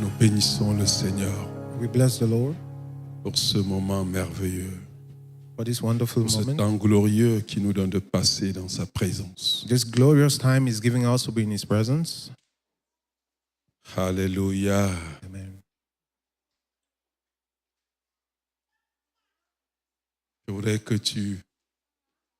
Nous bénissons le Seigneur We bless the Lord pour ce moment merveilleux, for this wonderful pour ce moment. temps glorieux qui nous donne de passer dans sa présence. This glorious time is giving us to be in His presence. Alléluia. Amen. Je voudrais que tu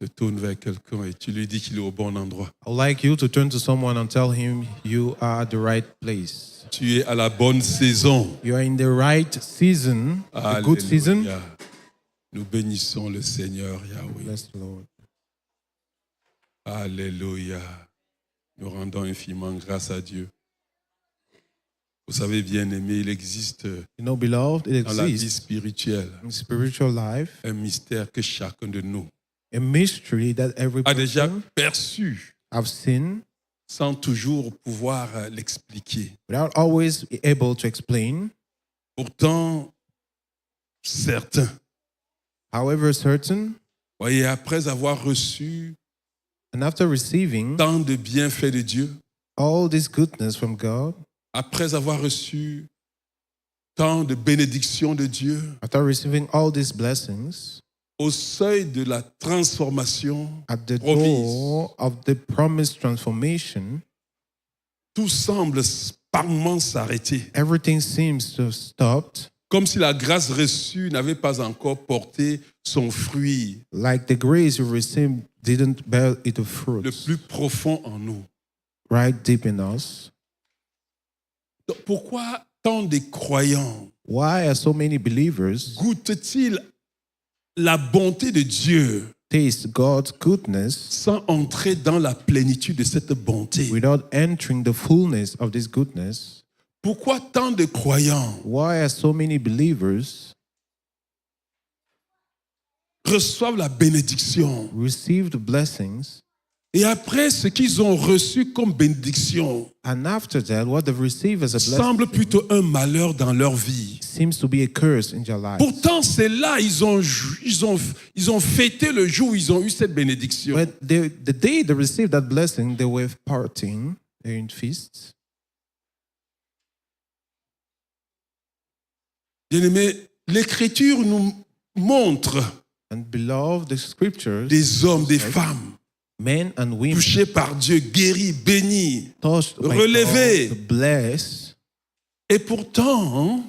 te tournes vers quelqu'un et tu lui dis qu'il est au bon endroit. I'd like you to turn to someone and tell him you are at the right place. Tu es à la bonne saison. You are in the right season, a good season. Alléluia. Nous bénissons le Seigneur Yahweh. Bless the Lord. Alléluia. Nous rendons infiniment grâce à Dieu. Vous savez, bien-aimé, il existe You know, beloved, it dans la vie exists spirituelle in spiritual life un mystère que chacun de nous a mystery that every a déjà person perçu have seen sans toujours pouvoir l'expliquer. without always able to explain. Pourtant, certains, However certain, voyez, après avoir reçu and after receiving tant de bienfaits de Dieu, all this goodness from God, après avoir reçu tant de bénédictions de Dieu, after receiving all these blessings, au seuil de la transformation at the promise, door of the promised transformation, tout semble par moments s'arrêter. everything seems to have stopped, Comme si la grâce reçue n'avait pas encore porté son fruit like the grace you received didn't bear its le fruits plus profond en nous. right deep in us. Donc, pourquoi tant de croyants Why are so many believers goûtent-ils la bonté de Dieu taste God's goodness sans entrer dans la plénitude de cette bonté? without entering the fullness of this goodness? Pourquoi tant de croyants Why are so many believers reçoivent la bénédiction receive the blessings, et après ce qu'ils ont reçu comme bénédiction and after that, what they've received as a blessing semble plutôt un malheur dans leur vie? seems to be a curse in their lives? Pourtant, c'est là, ils ont fêté le jour où ils ont eu cette bénédiction. But the day they received that blessing, they were partying, they're in feasts. Bien-aimés, l'Écriture nous montre And beloved, the scriptures, des hommes, des femmes men and women, touchés par Dieu, guéris, bénis. touched by relevés. God, blessed, Et pourtant,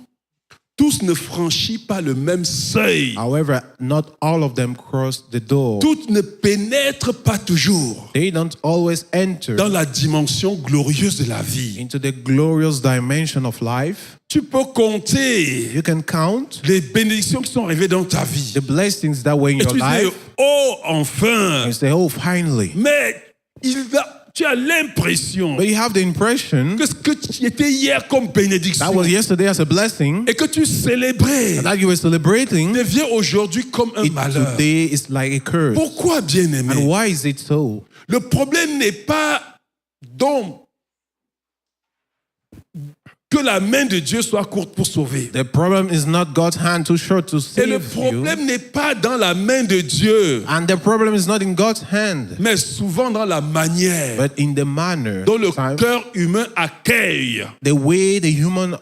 tous ne franchissent pas le même seuil. however, not all of them crossed the door. Toutes ne pénètrent pas toujours They don't always enter dans la dimension glorieuse de la vie. into the glorious dimension of life. Tu peux compter You can count les bénédictions qui sont arrivées dans ta vie. the blessings that were in Et your tu dis, life, oh, enfin. and say, oh, finally. Mais tu as l'impression But you have the impression que ce que tu étais hier comme bénédiction that was yesterday as a blessing, et que tu célébrais and that you were celebrating, devient aujourd'hui comme un malheur. today is like a curse. Pourquoi, And bien-aimé? why is it so? Le problème n'est pas donc que la main de Dieu soit courte pour sauver. The problem is not God's hand too short to Et le save you. problème n'est pas dans la main de Dieu, And the problem is not in God's hand, mais souvent dans la manière but in the manner, dont le cœur humain accueille the way the human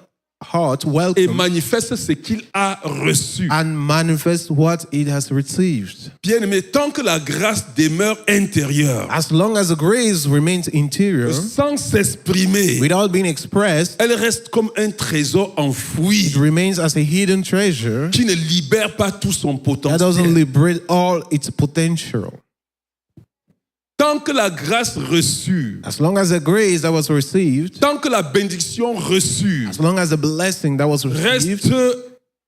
heart et welcomes manifeste ce qu'il a reçu. and manifests what it has received. Bien-aimé, tant que la grâce demeure intérieure, As long as the grace remains interior, sans s'exprimer, without being expressed, elle reste comme un trésor enfoui it remains as a hidden treasure qui ne libère pas tout son that doesn't potentiel. liberate all its potential. Tant que la grâce reçue, As long as the grace that was received, tant que la bénédiction reçue as long as the blessing that was received reste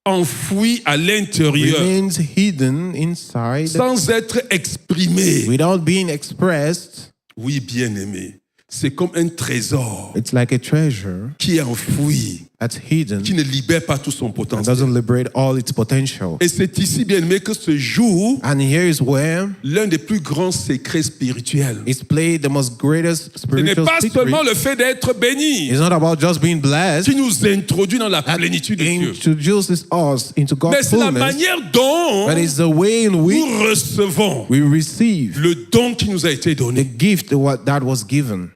enfouie à l'intérieur, remains hidden inside sans être exprimée, without being expressed, oui, bien-aimé, c'est comme un trésor it's like a treasure qui est enfoui, that's hidden qui ne libère pas tout son and potentiel. doesn't liberate all its potential. Et c'est ici, bien-aimé, que ce jour, And here is where l'un des plus grands secrets spirituels. it's played the most greatest Ce n'est spiritual pas seulement secret. le fait d'être béni It's not about just being blessed. qui nous introduit dans la plénitude de Dieu, Introduces us into mais God's c'est la fullness, manière dont but it's the way in which nous recevons we receive le don qui nous a été the donné. gift that was given.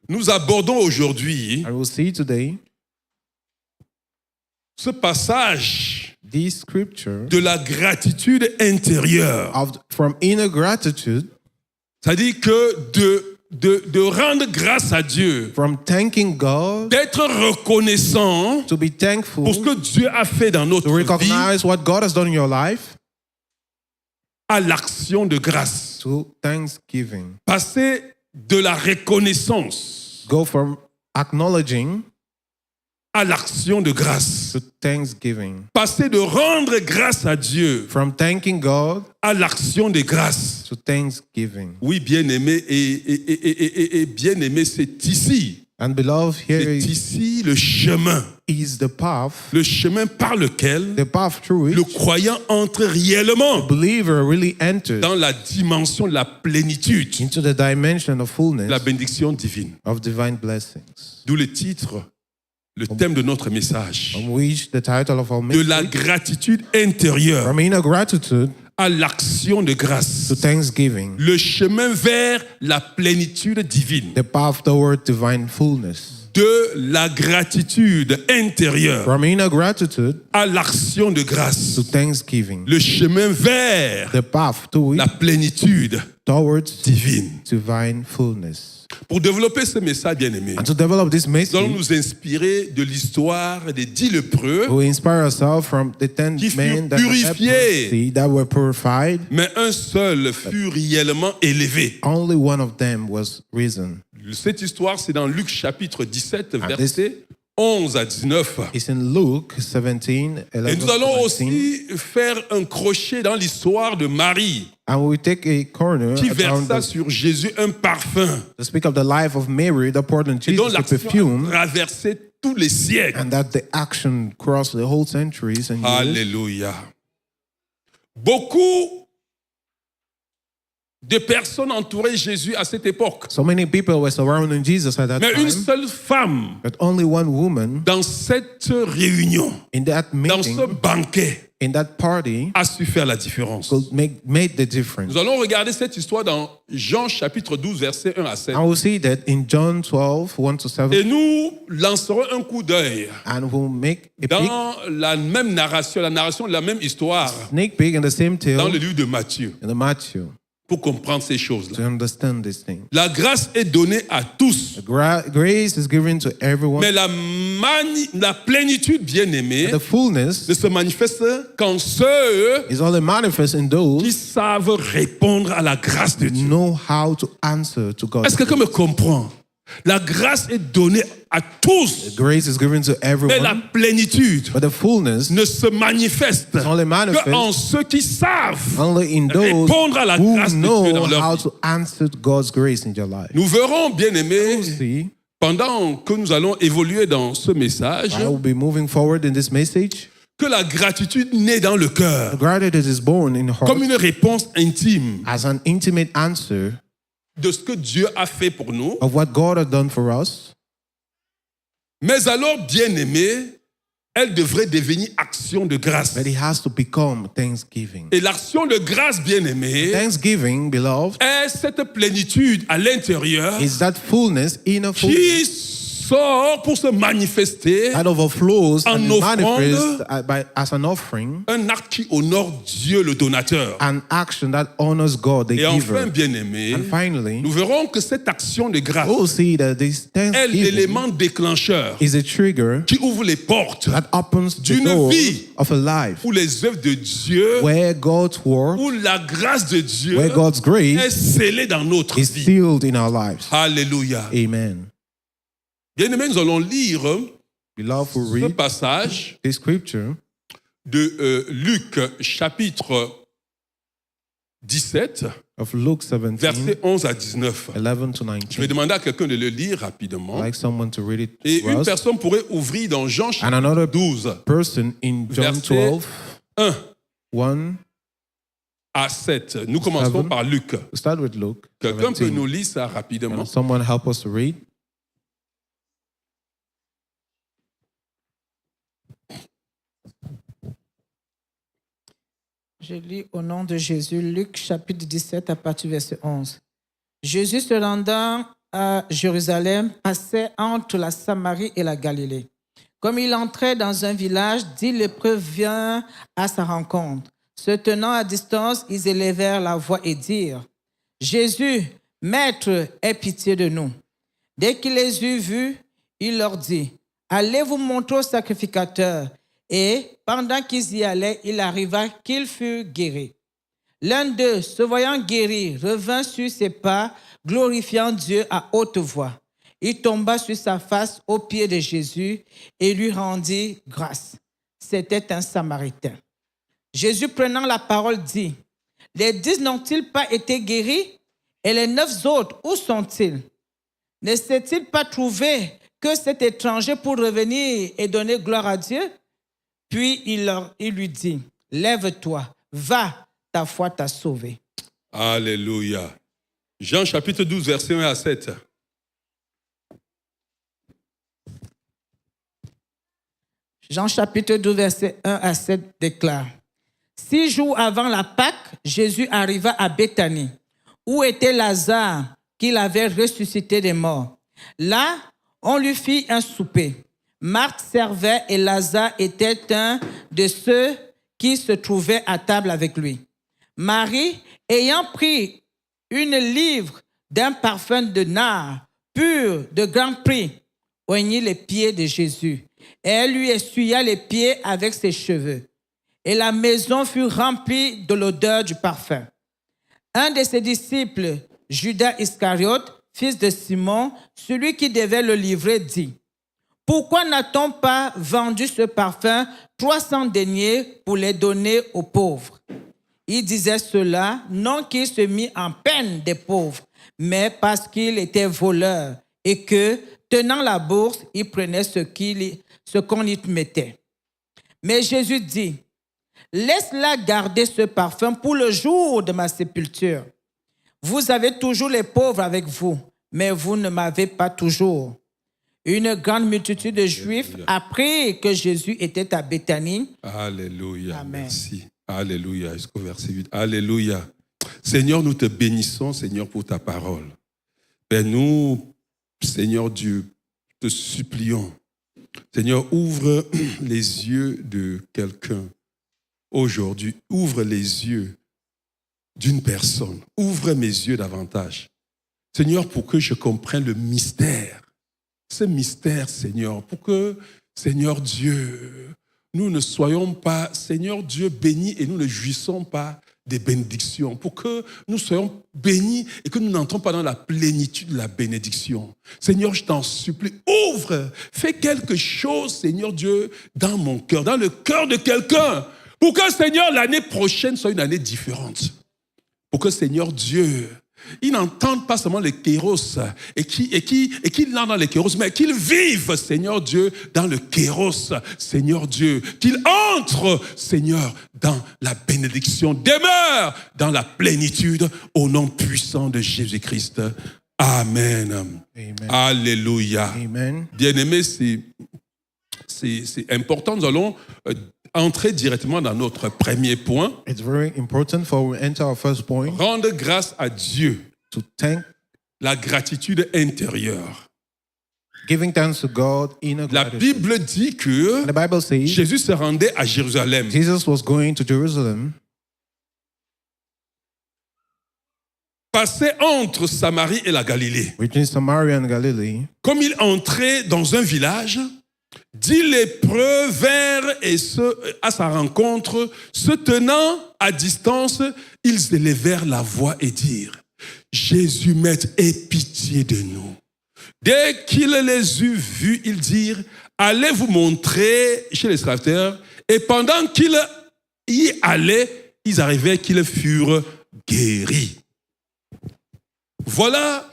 Nous abordons aujourd'hui I will see today ce passage this scripture de la gratitude intérieure. from inner gratitude, C'est-à-dire que de rendre grâce à Dieu, from thanking God, d'être reconnaissant to be thankful, pour ce que Dieu a fait dans notre to vie, recognize what God has done in your life, à l'action de grâce. to thanksgiving. Passer de la reconnaissance Go from acknowledging à l'action de grâce. to thanksgiving. Passer de rendre grâce à Dieu From thanking God à l'action de grâce. to thanksgiving. Oui, bien-aimé, et bien-aimé, c'est ici. And beloved, here C'est ici le chemin. is the path Par lequel through le which croyant entre réellement the believer really enters dans la dimension de la plénitude, into the dimension of de la fullness bénédiction divine. of divine blessings, D'où le titre, le thème de notre message. on which the title of our De la message, gratitude intérieure from inner gratitude à l'action de grâce. to thanksgiving, Le chemin vers la plénitude divine. the path toward divine fullness. De la gratitude intérieure From inner gratitude à l'action de grâce. to thanksgiving, Le chemin vers the path to la plénitude towards divine. divine fullness. Pour développer ce message, bien-aimé, And to develop this nous allons message, nous inspirer de l'histoire des 10 lépreux, we inspire ourselves from the 10 Qui furent men that, purifiés. that were purified. mais un seul fut réellement élevé. Only one of them was risen. Cette histoire, c'est dans Luc chapitre 17, Ah, versets 11 à 19. It's in Luke 17, 11 Et nous allons to 19. aussi faire un crochet dans l'histoire de Marie, And we take a corner qui around versa sur Jésus un parfum to speak of the life of Mary that poured on et dont Jesus the l'action perfume, a traversé tous les siècles. and that the action crossed the whole centuries and years. Alléluia. Beaucoup de personnes entouraient Jésus à cette époque. So many people were surrounding Jesus at that Mais une time, seule femme but only one woman dans cette réunion, in that dans ce meeting, banquet, in that party, a su faire la différence. made the difference. Nous allons regarder cette histoire dans Jean chapitre 12, versets 1 à 7. And we'll see that in John 12, 1 to 7, Et nous lancerons un coup d'œil and we'll make a dans la même narration, la narration de la même histoire sneak peek in the same dans tale le livre de Matthieu, in the Matthew pour comprendre ces choses-là. to understand this thing. La grâce est donnée à tous, Grace is given to everyone. mais la plénitude bien-aimée The fullness ne se manifeste qu'en ceux is only manifest in qui those savent répondre à la grâce de who Dieu. know how to answer to God. Est-ce que quelqu'un me comprend? La grâce est donnée à tous, Grace is given to mais la everyone, plénitude but the fullness ne se manifeste only manifest qu'en ceux qui savent only in those répondre à la who grâce de Dieu dans know leur how vie. to answer God's grace in your life. Nous verrons, bien-aimés, See, pendant que nous allons évoluer dans ce message, I will be moving forward in this message. que la gratitude naît dans le cœur Gratitude is born in the heart comme une réponse intime as an intimate answer de ce que Dieu a fait pour nous. of what God has done for us. Mais alors, bien-aimés, elle devrait devenir action de grâce. But it has to become thanksgiving. Et l'action de grâce, bien-aimés, Thanksgiving, beloved, est cette plénitude à l'intérieur is that fullness, inner fullness, qui sort pour se manifester, that overflows en and offrande, manifests as an offering, un acte qui honore Dieu le donateur. an action that honors God, the Et enfin, giver. bien-aimés, And finally, nous verrons que cette action de grâce we'll see that this est thanksgiving l'élément déclencheur is a trigger qui ouvre les portes that opens the d'une door vie of a life où les œuvres de Dieu, where God's work, où la grâce de Dieu where God's est grace scellée dans notre is vie. sealed in our lives. Alléluia. Amen. Bien-aimés, nous allons lire Beloved, we'll ce read passage this scripture de Luc chapitre 17, of Luke 17, versets 11 à 19. 11 to Je vais 19. demander à quelqu'un de le lire rapidement. I'd like someone to read it Et to une us. personne pourrait ouvrir dans Jean And chapitre another 12, person in John Verset 12, 1 1, à 7. Nous commençons Seven. par Luc. we'll start with Luke Quelqu'un peut 17. nous lire ça rapidement? And someone help us to read. Je lis au nom de Jésus, Luc chapitre 17 à partir du verset 11. Jésus se rendant à Jérusalem passait entre la Samarie et la Galilée. Comme il entrait dans un village, 10 lépreux vinrent à sa rencontre. Se tenant à distance, ils élevèrent la voix et dirent: Jésus, Maître, aie pitié de nous. Dès qu'il les eut vus, il leur dit: Allez vous montrer au sacrificateur. Et pendant qu'ils y allaient, il arriva qu'il fut guéri. L'un d'eux, se voyant guéri, revint sur ses pas, glorifiant Dieu à haute voix. Il tomba sur sa face aux pieds de Jésus et lui rendit grâce. C'était un Samaritain. Jésus, prenant la parole, dit: Les 10 n'ont-ils pas été guéris? Et les 9 autres, où sont-ils? Ne s'est-il pas trouvé que cet étranger pour revenir et donner gloire à Dieu? Puis il lui dit: Lève-toi, va, ta foi t'a sauvé. Alléluia. Jean chapitre 12, verset 1 à 7. Jean chapitre 12, verset 1 à 7 déclare: 6 jours avant la Pâque, Jésus arriva à Béthanie, où était Lazare, qu'il avait ressuscité des morts. Là, on lui fit un souper. Marthe servait et Lazare était un de ceux qui se trouvaient à table avec lui. Marie, ayant pris une livre d'un parfum de nard pur de grand prix, oignit les pieds de Jésus, et elle lui essuya les pieds avec ses cheveux. Et la maison fut remplie de l'odeur du parfum. Un de ses disciples, Judas Iscariote, fils de Simon, celui qui devait le livrer, dit: Pourquoi n'a-t-on pas vendu ce parfum 300 deniers pour les donner aux pauvres? Il disait cela, non qu'il se mit en peine des pauvres, mais parce qu'il était voleur et que, tenant la bourse, il prenait ce qu'on y mettait. Mais Jésus dit: Laisse-la garder ce parfum pour le jour de ma sépulture. Vous avez toujours les pauvres avec vous, mais vous ne m'avez pas toujours. Une grande multitude de Juifs apprit que Jésus était à Béthanie. Alléluia. Amen. Merci. Alléluia. Jusqu'au verset 8. Alléluia. Seigneur, nous te bénissons, Seigneur, pour ta parole. Père, nous, Seigneur Dieu, te supplions. Seigneur, ouvre les yeux de quelqu'un aujourd'hui. Ouvre les yeux d'une personne. Ouvre mes yeux davantage. Seigneur, pour que je comprenne le mystère. Ce mystère, Seigneur, pour que, Seigneur Dieu, nous ne soyons pas, Seigneur Dieu, bénis et nous ne jouissons pas des bénédictions, pour que nous soyons bénis et que nous n'entrons pas dans la plénitude de la bénédiction. Seigneur, je t'en supplie, ouvre, fais quelque chose, Seigneur Dieu, dans mon cœur, dans le cœur de quelqu'un, pour que, Seigneur, l'année prochaine soit une année différente. Pour que, Seigneur Dieu, ils n'entendent pas seulement les kéros et qu'ils n'entrent dans les kéros, mais qu'ils vivent, Seigneur Dieu, dans le kéros, Seigneur Dieu. Qu'ils entrent, Seigneur, dans la bénédiction. Demeure dans la plénitude au nom puissant de Jésus-Christ. Amen. Amen. Alléluia. Amen. Bien-aimés, c'est important. Nous allons entrer directement dans notre premier point. It's very important for we enter our first point Rendre grâce à Dieu. to thank, La gratitude intérieure. giving thanks to God in a La gratitude. Bible dit que The Bible says Jésus se rendait à Jérusalem. Jesus was going to Jerusalem, Passait entre Samarie et la Galilée. between Samaria and Galilee. Comme il entrait dans un village, 10 lépreux vinrent à sa rencontre, se tenant à distance, ils élevèrent la voix et dirent: Jésus, Maître, aie pitié de nous. Dès qu'il les eut vus, ils dirent: Allez vous montrer chez les serviteurs. Et pendant qu'ils y allaient, ils arrivaient qu'ils furent guéris. Voilà,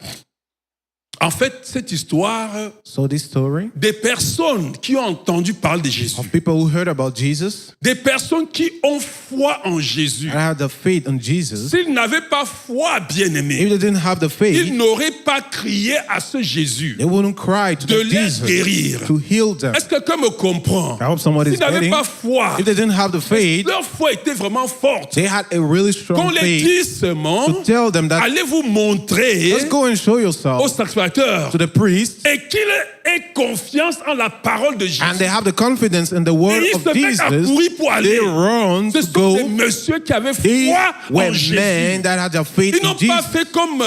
en fait, cette histoire So this story des personnes qui ont entendu parler de Jésus. of people who heard about Jesus Des personnes qui ont foi en Jésus. and had the faith on Jesus. S'ils n'avaient pas foi, If bien-aimés, they didn't have the ils faith, n'auraient pas crié à ce Jésus they wouldn't cry to de the les Jesus guérir. to heal them. Est-ce que quelqu'un me comprend? I hope someone is S'ils n'avaient getting. pas foi, If they didn't have the faith, leur foi était vraiment forte. they had a really Qu'on strong les faith dise seulement, to tell them that allez vous montrer let's go and show au yourself sacrificateur sacrificateur to the priest, et qu'il ait confiance en la parole de Jésus. and they have the confidence in the word Et ils of se mettent à Jesus, courir pour aller. they run Ce to sont des go. messieurs qui avaient They foi were en Jésus. men that had their faith Ils n'ont in pas Jesus. fait comme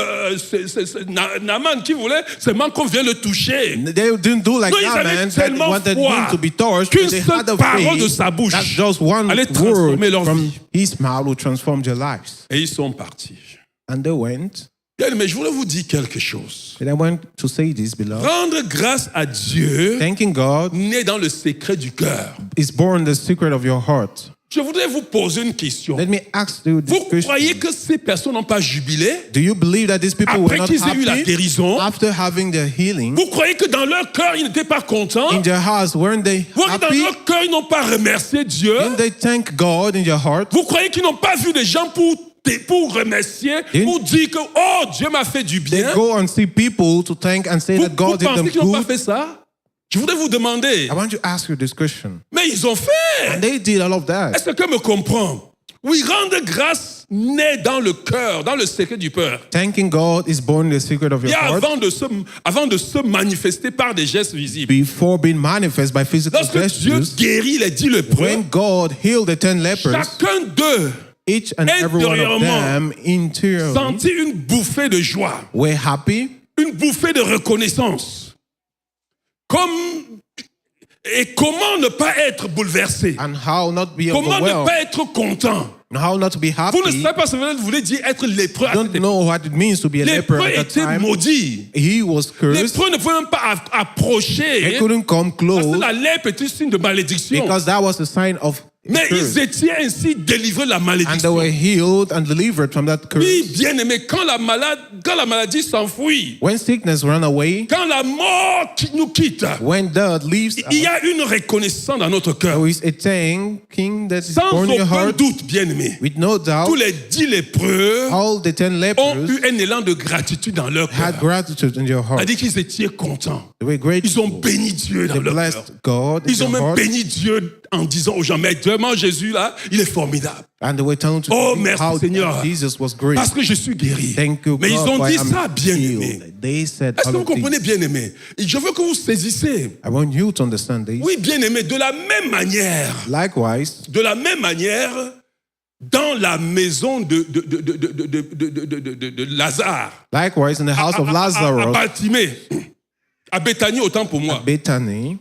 Naaman qui voulait seulement qu'on vienne le toucher. They didn't do like Non, ils avaient Naaman that tellement wanted foi him to be touched. qu'une But they seule had the parole de faith sa bouche that just one allait word transformer leur from vie. his mouth will transform their lives. Et ils sont partis. And they went. Bien, mais je voulais vous dire quelque chose. And I want to say this, beloved. Rendre grâce à Dieu Thanking God naît dans le secret du cœur. is born the secret of your heart. Je voudrais vous poser une question. Let me ask you this Vous croyez question. que ces personnes n'ont pas jubilé Do you believe that these people après were not qu'ils aient eu la happy guérison? after having their healing? Vous croyez que dans leur cœur, ils n'étaient pas contents? In their hearts, weren't they Vous croyez que dans happy? leur cœur, ils n'ont pas remercié Dieu? Didn't they thank God in their heart? Vous croyez qu'ils n'ont pas vu des gens pour remercier, pour dire que, oh, Dieu m'a fait du They bien? go and see people to thank and say Vous, that God vous did them pensez qu'ils n'ont pas good. fait ça? Je voudrais vous demander. I want to ask you this question. Mais ils ont fait. And they did all of that. Est-ce que quelqu'un me comprend? Oui, rendre grâce naît dans le cœur, dans le secret du cœur. Thanking God is born in the secret of Et your heart avant de se manifester par des gestes visibles. before being manifest by physical Lorsque Dieu gestures. guérit les 10 lépreux, When God healed the 10 lepers, chacun d'eux each and every one of them interiorly sentit une bouffée de joie, were happy. une bouffée de reconnaissance. Et comment ne pas être bouleversé? And how not be Comment ne overwhelmed? pas être content? And how not to be happy? Vous ne savez pas ce que vous voulez dire être lépreux. Don't know what it means to be a leper Lépreux at that était time. maudit. He was cursed. Lépreux ne pouvait même pas approcher. He couldn't come Parce que close la lèpre était signe de malédiction. because that was a sign of Mais curse. ils étaient ainsi délivrés de la And they malédiction. were healed and delivered from that curse. Oui, bien aimé, quand la maladie s'enfuit, When sickness ran away, quand la mort nous quitte, when death leaves il y us, a une reconnaissance dans notre cœur. there is a thanking that is Sans born in your aucun heart. doute, bien aimé. With no Tous doubt, les 10 lépreux all the 10 ont lepers eu un élan de gratitude dans leur had cœur. gratitude in their heart. C'est-à-dire qu'ils étaient contents. They were Ils ont grateful. béni Dieu dans They leur cœur. blessed God in Ils ont their même heart. béni Dieu en disant aux gens, mais vraiment Jésus là, il est formidable. And they were telling to Oh, people merci, how Seigneur. Jesus was great. Parce que je suis guéri. Thank you, Mais ils God, ont for dit I am ça, bien aimé. healed. They said Est-ce que all vous of this. comprenez, bien aimé? Et je veux que vous saisissez. I want you to understand this. Oui, bien aimé, de la même manière, Likewise, dans la maison de Lazare, likewise, in the house of à Lazarus, Baltimée, à Béthanie, autant pour moi. Bethany,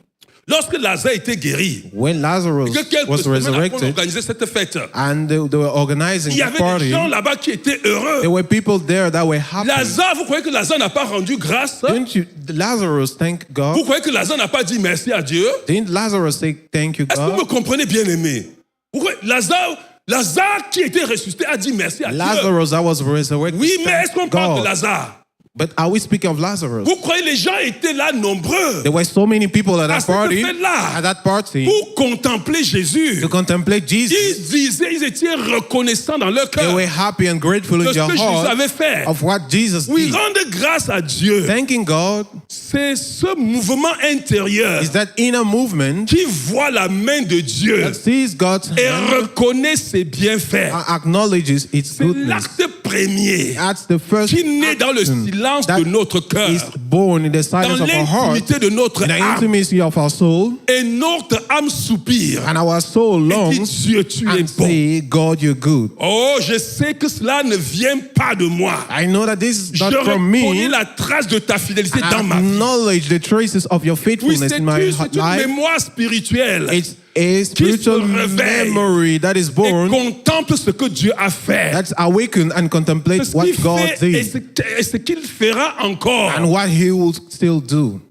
Lorsque Lazare était guéri, when Lazarus que quelques was semaines après, on resurrected, organisait cette fête. and they were organizing Il y the avait des party, gens là-bas qui étaient heureux. there were people there that were happy. Lazare, vous croyez que Lazare n'a pas rendu grâce? Didn't you, Lazarus thank God? Vous croyez que Lazare n'a pas dit merci à Dieu? Didn't Lazarus say thank you, Est-ce que vous me God? comprenez, bien aimé? Vous croyez, Lazare qui était ressuscité a dit merci à Dieu. Lazarus that was resurrected. Oui, mais est-ce qu'on thanked parle de God. Lazare? But are we speaking of Lazarus? Vous croyez les gens étaient là nombreux There were so many people at à that cette party, fête-là at that party, pour contempler Jésus? to contemplate Jesus. Ils étaient reconnaissants dans leur They cœur were happy and grateful de in ce their que Jésus heart avait fait. of what Jesus Oui, did. rendre grâce à Dieu, Thanking God c'est ce mouvement intérieur is that inner movement qui voit la main de Dieu that sees God's et hand reconnaît ses bienfaits. and acknowledges its C'est goodness. l'acte premier That's the first qui naît dans le action silence that de notre cœur, is born in the silence dans of our heart, l'intimité de notre in the âme. intimacy of our soul, Et notre âme soupire and our soul et dit longs Dieu, tu es and bon. say, God, you're good. Oh, je sais que cela ne vient pas de moi. I know that this is Je not from reconnais me. la trace de ta fidélité I dans ma vie. acknowledge the traces of your Oui, faithfulness c'est in my une life. mémoire spirituelle It's a spiritual réveille memory that is et born, contemple ce que Dieu a fait. that's awakened and C'est contemplate ce what qu'il God fait et did ce qu'il fera encore. and what He will still do.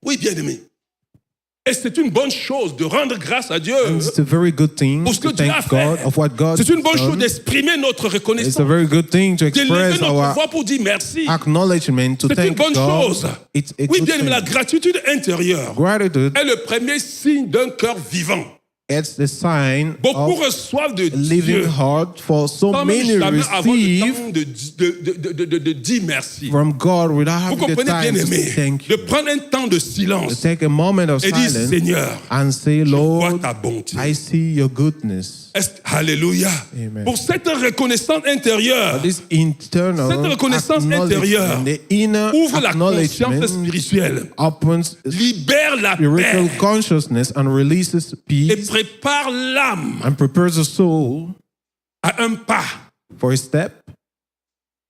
Oui, bien aimé. Et c'est une bonne chose de rendre grâce à Dieu. And it's a very good thing Pour ce que to Dieu a thank God fait. of what God C'est une bonne chose done. d'exprimer notre It's a reconnaissance, very good thing to d'élever express notre our voix pour dire merci. acknowledgement, to C'est une thank bonne God. chose. It's a Oui, good bien aimé, la thing. gratitude intérieure Gratitude, est le premier signe d'un cœur vivant. it's the sign Beaucoup of reçoivent de a living Dieu heart, for so sans même many jamais avoir le receive temps de dire merci. from God without Vous having the comprenez, bien time to say aimé, thank de you. prendre un temps de To silence take a moment of et dire silence Seigneur, and say, vois Lord, ta bonté. I see your goodness. Alléluia. Amen. Pour cette reconnaissance intérieure, This internal cette reconnaissance intérieure acknowledgement, the inner ouvre la conscience acknowledgement spirituelle, opens libère la spiritual paix consciousness and releases et peace prépare l'âme and prepares the soul à un pas for a step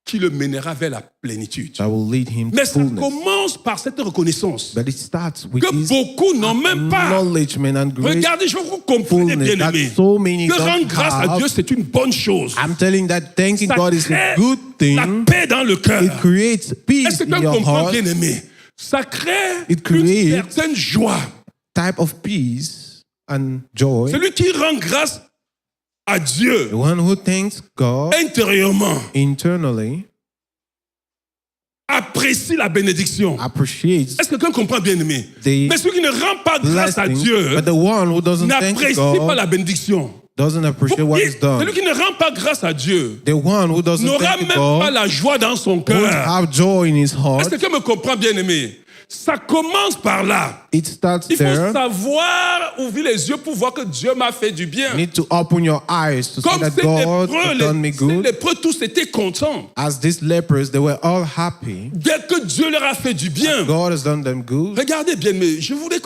qui le mènera vers la plénitude. that will lead him to Mais ça fullness. commence par cette reconnaissance But it starts with que this beaucoup n'ont même pas. acknowledgement and grace. Regardez, je veux que vous compreniez, fullness bien that aimé, so many que don't rendre grâce à have. Dieu, c'est une bonne chose. I'm telling that thanking Ça God is a crée good la thing. paix dans le cœur. It creates peace Est-ce que in tu your comprends, heart, bien aimé? Ça crée It une creates- certaine joie. type of peace and joy. Celui qui rend grâce à Dieu The one who thanks God intérieurement internally apprécie la bénédiction. appreciates Est-ce que quelqu'un comprend, bien aimé? the Mais celui qui ne rend pas grâce à blessing, Dieu but the one who doesn't thank n'apprécie pas la God bénédiction. doesn't appreciate what is done. Celui qui ne rend pas grâce à Dieu The one who doesn't n'aura thank même pas God la joie dans son won't cœur. have joy in his Est-ce heart. que quelqu'un me comprend, bien aimé? Ça commence par là. It starts Il faut there. savoir ouvrir les yeux pour voir que Dieu m'a fait du bien. You need to open your eyes to see Comme that ces God has done me lépreux, good. les lépreux tous étaient contents. As these lepers, they were all happy. Dès que Dieu leur a fait du bien. God has done them good. Regardez bien, mais je voulais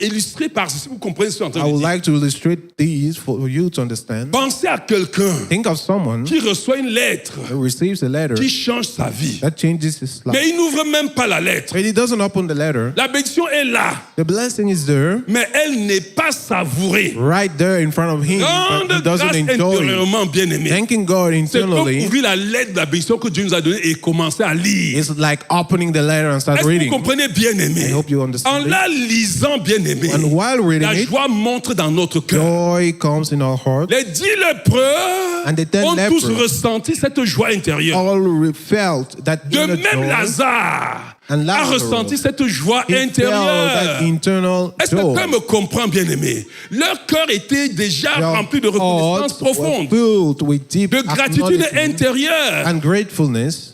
illustrer par si vous comprenez ce que je suis en I train de would dire. like to illustrate these for you to understand. Pensez à quelqu'un Think of someone qui reçoit une lettre who receives a letter qui change sa vie. that changes his life. Mais il n'ouvre même pas la lettre. But he doesn't open the letter. La bénédiction est là, The blessing is there, mais elle n'est pas savourée. right there in front of him, Rendre but he grâce doesn't enjoy it. intérieurement, bien aimé. Thanking God C'est comme internally ouvrir la lettre de la bénédiction que Dieu nous a donnée et commencer à lire. is like opening the letter and start Est-ce que vous reading. comprenez, bien aimé? I hope you understand En it. la lisant, bien aimé, And while reading la it, joie montre dans notre cœur. joy comes in our heart. Les 10 lépreux And the 10 ont tous lepers ressenti cette joie intérieure. All felt that De inner même, joy, Lazare and a Lazarus, ressenti cette joie he felt that intérieure. internal Est-ce que joy. quelqu'un me comprend, bien aimé? Leur cœur était déjà Their rempli de reconnaissance hearts were profonde, filled with deep de gratitude acknowledgement intérieure. and gratefulness.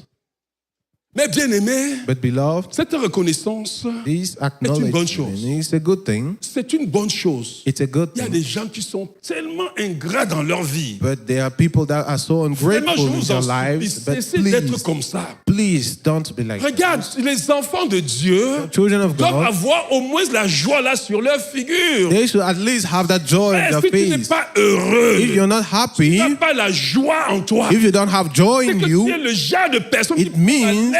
Mais bien aimé, But beloved, cette reconnaissance, this bonne acknowledgement chose. is a good thing. c'est une bonne chose. It's a good Il y a thing. des gens qui sont tellement ingrats dans leur vie. But there are people that are so Vraiment, je ungrateful in vous their en supplie, lives. But cessez d'être please, comme ça. please don't be like Regarde, les enfants de Dieu children of doivent God. avoir au moins la joie là sur leur figure. They should at least have that joy in Est-ce their que tu n'es face. pas heureux? If you're not Tu happy, n'as pas la joie en toi. if you don't have joy C'est in que tu es you, le genre de personne qui it prend la means lettre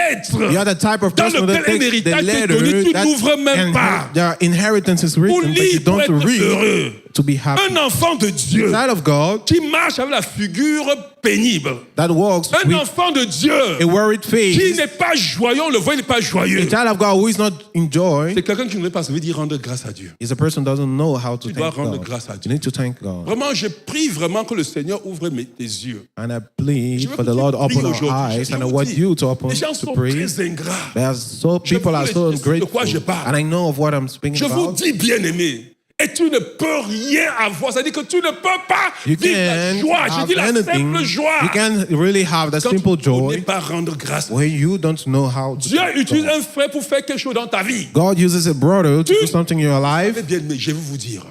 you are the type of dans person that lequel un takes the héritage t'est letter donné, tu that n'ouvres même pas. their inheritance is Pour written, but you lire, pour don't être read heureux. to be happy. Un enfant de Dieu Child of God qui marche avec la figure pénible. that walks Un with enfant de Dieu a worried qui face, n'est pas joyeux, on le voit, il n'est pas joyeux. a child of God who is not in joy, C'est quelqu'un qui ne veut pas, ça veut dire rendre grâce à Dieu. is a person who doesn't know how to Tu dois thank rendre God. grâce à Dieu. You need to thank God. Vraiment, je prie vraiment que le Seigneur ouvre tes yeux. And I Je plead veux for que the tu Lord pries open our aujourd'hui. eyes, Je and I vous want dis, you to open les gens to sont pray. très ingrats. There are so Je people are sais so de quoi ungrateful, je parle. and I know of what I'm speaking Je vous about. dis, bien-aimé, et tu ne peux rien avoir. C'est-à-dire que tu ne peux pas You vivre la can't joie. Je have dis la anything. simple joie. You can't really have the Quand simple tu ne connais joy pas rendre grâce. when you don't know how to Dieu thank utilise God. un frère pour faire quelque chose dans ta vie. God uses a brother to Tu- do something in your life. Mais bien, mais je vais vous dire,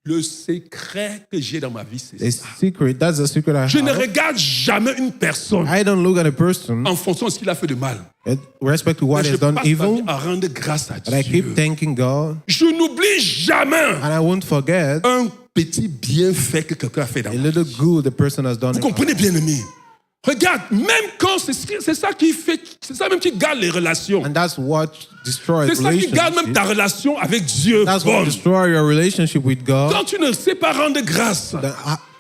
le secret que j'ai dans ma vie, c'est A ça. secret, that's the secret I Je ne have. regarde jamais une personne I don't look at a person en fonction de ce qu'il a fait de mal. with respect to what Mais je has done passe ma vie evil, à rendre grâce à but I Dieu. keep thanking God, Je n'oublie jamais and I won't forget un petit bienfait que quelqu'un a fait dans a ma vie. little good the person has done. Vous in my comprenez, life. bien aimé? Regarde, même quand c'est ça qui fait, c'est ça même qui garde les relations. And that's what destroys C'est ça qui garde même ta relationships. relation avec Dieu. That's what bonne. destroys your relationship with God. Quand tu ne sais pas rendre grâce,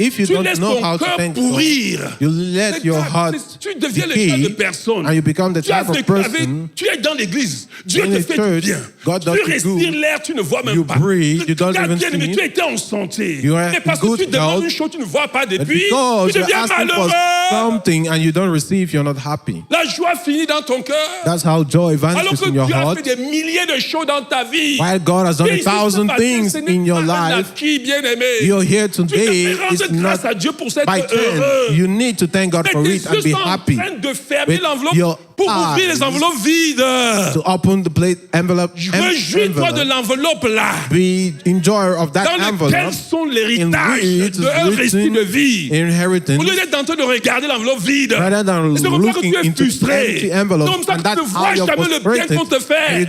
If you tu don't laisses know ton how to cœur thank God, pourrir. you let your Regarde, heart tu deviens le genre de decay, personne. and you become the Tu, as type of vécu avec- person. tu es dans l'église, Dieu In te the fait church, du bien. God does Tu you respires good. l'air, tu ne vois même You pas. breathe, you don't Regarde even bien, see mais it. tu étais en santé. You are Mais parce in good que tu demandes health, une chose, tu ne vois pas But depuis, because tu you're deviens asking for malheureux. something something and you don't receive, you're not happy. La joie finit dans ton cœur. That's how joy Alors vanishes que in your Dieu a heart. fait des milliers de choses dans ta vie. While God has done Et a ici, ce thousand matin, things ce n'est in your pas un life, acquis, bien-aimé. you're here Tu today, devrais it's rendre grâce not à Dieu pour cette by heureux. chance. You need to thank God for Mais it tes and yeux be sont en happy. train de fermer With l'enveloppe your pour ouvrir les eyes enveloppes vides. To open the plate envelope, Réjouis-toi de l'enveloppe là, be enjoyer of that dans lequel envelope, sont in l'héritage which d'un is récit de vie. written inheritance, Au lieu d'être en train de regarder l'enveloppe vide, rather than c'est comme ça que looking tu es into frustré. empty envelope, Comme ça and que tu that's ne how vois you're jamais le bien frustrated. qu'on te fait. And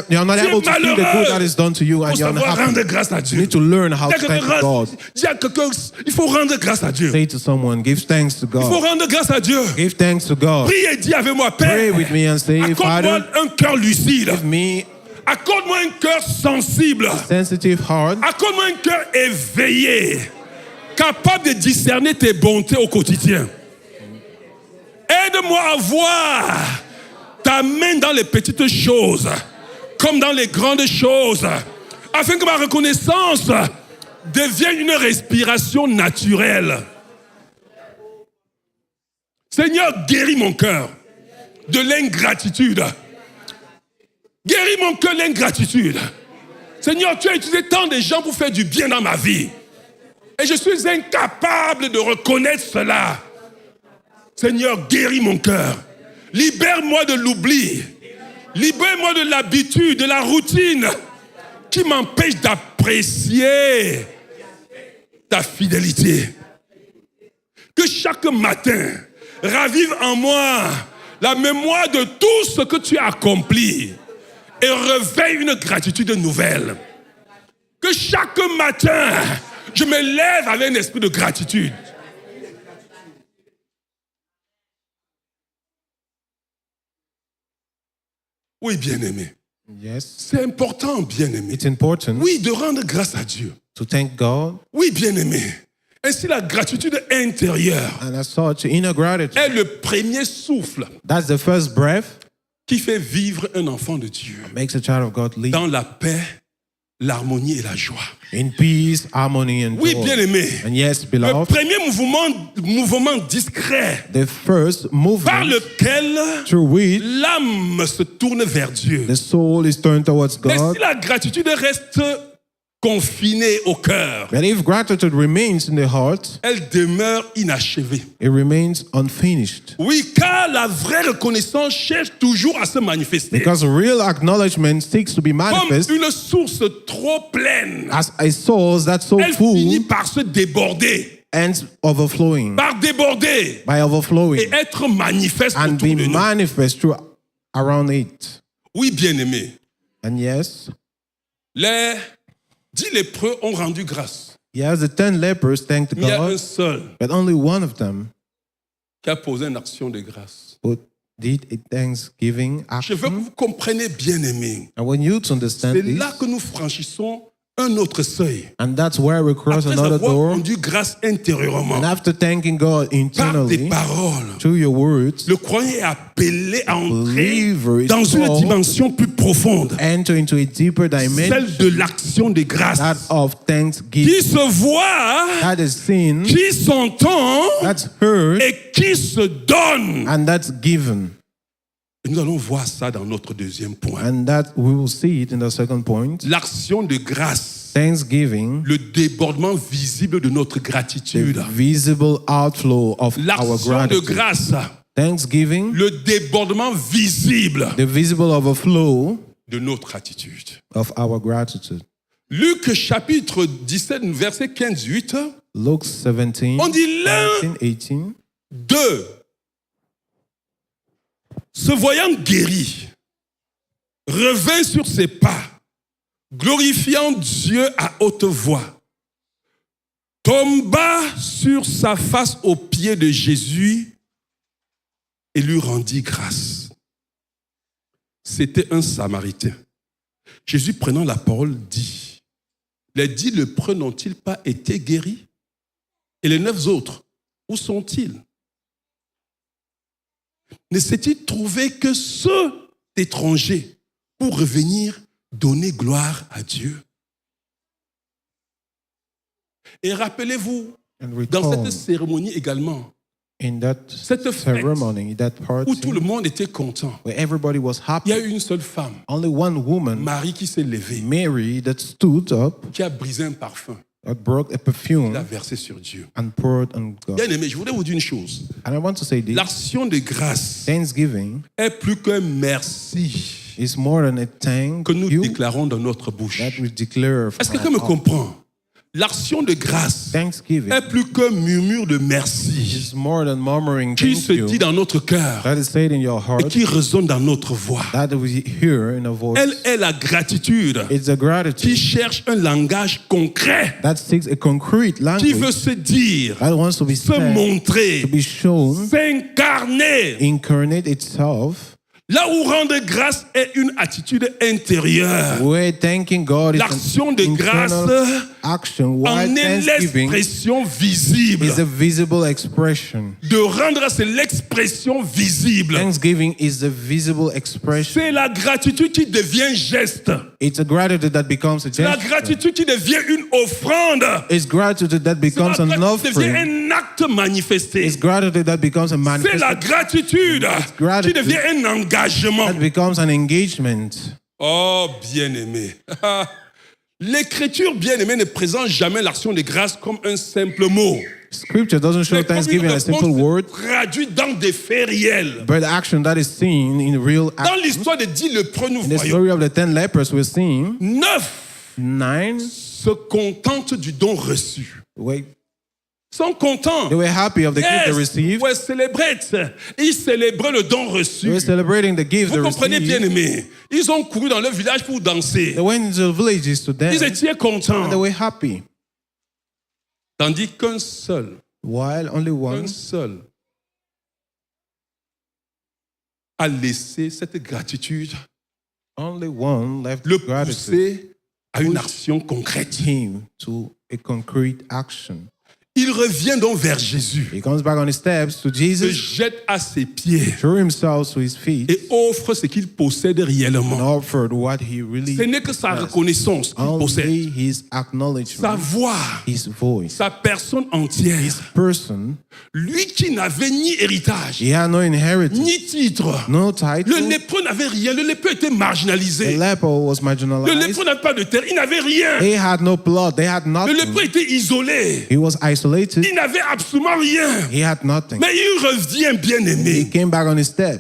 you're not Tu es able to see the good that is done to you, Il and faut you're savoir unhappy. rendre grâce à You Dieu. need to learn how to thank God. Dis à quelqu'un, il faut rendre grâce à Dieu. Say to someone, give thanks to Il faut God. rendre grâce à Dieu. Give thanks to God. Prie et dis avec moi, Pray Père, with me and say, accorde-moi Father, un cœur lucide. give me Accorde-moi un cœur sensible. sensitive heart. Accorde-moi un cœur éveillé, capable de discerner tes bontés au quotidien. Aide-moi à voir ta main dans les petites choses, comme dans les grandes choses, afin que ma reconnaissance devienne une respiration naturelle. Seigneur, guéris mon cœur de l'ingratitude. Guéris mon cœur de l'ingratitude. Seigneur, tu as utilisé tant de gens pour faire du bien dans ma vie. Et je suis incapable de reconnaître cela. Seigneur, guéris mon cœur. Libère-moi de l'oubli. Libère-moi de l'habitude, de la routine qui m'empêche d'apprécier ta fidélité. Que chaque matin ravive en moi la mémoire de tout ce que tu as accompli et réveille une gratitude nouvelle. Que chaque matin, je me lève avec un esprit de gratitude. Oui, bien-aimé. Yes, C'est important, bien-aimé. it's important Oui, de rendre grâce à Dieu. to thank God, Oui, bien-aimé. Ainsi, la gratitude intérieure and as such, inner gratitude. est le premier souffle That's the first breath qui fait vivre un enfant de Dieu makes a child of God live dans la paix, l'harmonie et la joie. in peace, harmony, and Oui, joy. bien-aimé. And yes, Le beloved, premier mouvement discret the first par movement lequel through which l'âme se tourne vers Dieu. the soul is turned towards Mais God. si la gratitude reste confinée au cœur, But if gratitude remains in the heart, elle demeure inachevée. it remains unfinished. Oui, car la vraie reconnaissance cherche toujours à se manifester. Because real acknowledgement seeks to be Comme manifest une source trop pleine, as a source that's so elle full finit par se déborder, ends overflowing, par déborder by overflowing, et être manifeste and autour be de nous. manifest through around it. Oui, bien-aimé, And yes, les 10 lépreux ont rendu grâce. yes, the 10 lepers thanked Mais il y a un God, seul but only one of them qui a posé une action de grâce. did a thanksgiving Je veux que action. vous compreniez, bien-aimé. And when you understand C'est this, là que nous franchissons un autre seuil. and that's where we cross Après another avoir door, rendu grâce intérieurement, and after thanking God par des internally paroles, through your words, le croyant est appelé à entrer believer is dans une called dimension plus profonde, enter into a deeper dimension, celle de l'action de grâce, that of thanksgiving, qui se voit, that is seen, qui s'entend that's heard, et qui se donne. and that's given. Et nous allons voir ça dans notre deuxième point. And that we will see it in the second point. L'action de grâce, Thanksgiving, le débordement visible de notre the gratitude. visible outflow of our L'action de gratitude. grâce, Thanksgiving, le débordement visible the visible overflow de notre attitude. of our gratitude. Luc chapitre 17, verset 15-8, Luke 17, on dit l'un 19, 18. d'eux, se voyant guéri, revint sur ses pas, glorifiant Dieu à haute voix, tomba sur sa face aux pieds de Jésus et lui rendit grâce. C'était un Samaritain. Jésus, prenant la parole, dit, les 10 lépreux n'ont-ils pas été guéris? Et les 9 autres, où sont-ils? Ne s'est-il trouvé que ceux d'étrangers pour revenir donner gloire à Dieu? Et rappelez-vous, And dans recall, cette cérémonie également, In that Cette fête ceremony, that où party, tout le monde était content, where everybody was il y a happy, eu une seule femme, only one woman, Marie, qui s'est levée, Mary, that stood up, qui a brisé un parfum, that broke a l'a perfume versé sur Dieu. and poured on God. Bien aimé, je voudrais vous dire une chose. And I want to say this, L'action de grâce Thanksgiving est plus qu'un merci is more than a thank que nous you déclarons dans notre bouche. that we declare from Est-ce que our quelqu'un me heart. comprend? L'action de grâce Thanksgiving est plus qu'un murmure de merci is more than murmuring qui thank se you dit dans notre cœur that is said in your et heart, qui résonne dans notre voix. that we hear in a voice. Elle est la gratitude It's a qui gratitude cherche un langage concret, that seeks a concrete qui language veut se dire, that wants to be se said, montrer, to be shown, s'incarner. incarnate itself. Là où rendre grâce est une attitude intérieure. Where thanking God is L'action an de grâce internal action, while en est thanksgiving l'expression visible. is a visible expression. De rendre, c'est l'expression visible. Thanksgiving is the visible expression. C'est la gratitude qui devient geste. It's a gratitude that becomes a C'est la gesture. gratitude qui devient une offrande. It's gratitude that C'est la becomes an gratitude qui devient offering. un acte manifesté. It's gratitude that becomes a C'est la manifestation. gratitude qui gratitude devient un engagement. That becomes an engagement. Oh, bien-aimé. L'Écriture, bien-aimé, ne présente jamais l'action de grâce comme un simple mot. Scripture doesn't show Mais comme Thanksgiving une as a simple réponse word, traduit dans des faits réels. but action that is seen in real Dans action. l'histoire de 10 lépreux, nous In the voyons story of the 10 lepers, we're seeing 9 9 se contentent du don reçu. wait, Sont contents. they were happy of the gift they received. Ouais, célèbrent. Ils célébraient le don They reçu. were celebrating the gift they Vous comprenez bien, received. aimé. Ils ont couru dans leur village pour danser. They went into the villages to Ils dance, étaient and they contents. were happy. Tandis qu'un seul While only one a laissé cette gratitude left le gratitude pousser à une action concrète. him to a concrete action. Il revient donc vers Jésus, He comes back on his steps to se Jesus, jette à ses pieds threw himself to his feet, et offre ce qu'il possède and réellement. offered what he really Ce n'est que sa has. reconnaissance qu'il possède, Only his sa acknowledgement, voix, his voice, sa personne entière. his person. Lui qui n'avait ni héritage, He had no inheritance, ni titre. no Le title. lépreux n'avait rien. Le lépreux était The marginalisé. leper was Le marginalized. lépreux n'avait pas de terre. Il n'avait rien. They had no blood. They had Le nothing. lépreux était isolé. He was isolated. Il n'avait absolument rien. He had nothing. Mais il revient bien He aimé. came back on his steps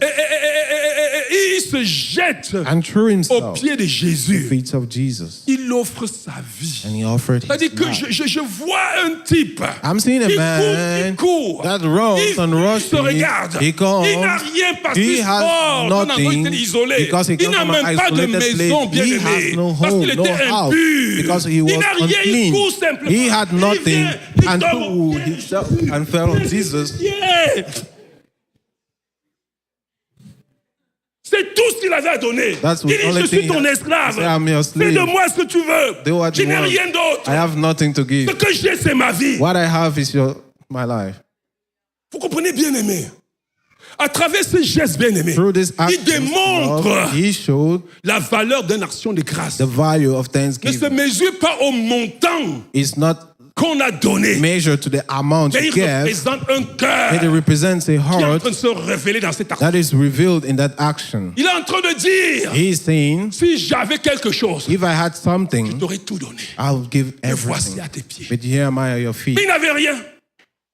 Et il se jette and threw aux himself pieds de at the Jésus. feet of Jesus. Il offre sa vie. And he offered C'est-à-dire his que life. je vois un type I'm seeing a qui man court, that runs il and il se rushes. regarde. He comes. Il n'a rien parce He qu'il has sort d'un endroit où il était nothing isolé. because he Il came n'a from an même pas de isolated maison, place. bien He aimé. has no Parce home, qu'il no était house, impur. because he Il was n'a rien, il unclean. court simplement. He had Il nothing vient, il and tombe aux threw pieds de himself and fell on Jesus. Yeah. C'est tout ce qu'il avait à donner. That's the Il dit, only je suis thing ton he had. esclave. Say, I'm your Fais slave. de moi ce que tu veux. Do what Je you n'ai want. rien d'autre. I have nothing to give. Ce que j'ai, c'est ma vie. What I have is my life. Vous comprenez, bien aimé. À travers ce geste, bien aimé, Through this act, il démontre he showed la valeur d'une action de grâce. the value of Ne se thanksgiving. mesure pas au montant It's not qu'on a donné, measured to the amount mais you il give. représente un cœur It represents a qui est en heart train de se révéler dans cette action. that is revealed in that action. Il est en train de dire, He's saying, si j'avais quelque chose, if I had je something, t'aurais tout donné. I'll give Me voici everything. à tes pieds. But here am I at your feet. Mais il n'avait rien.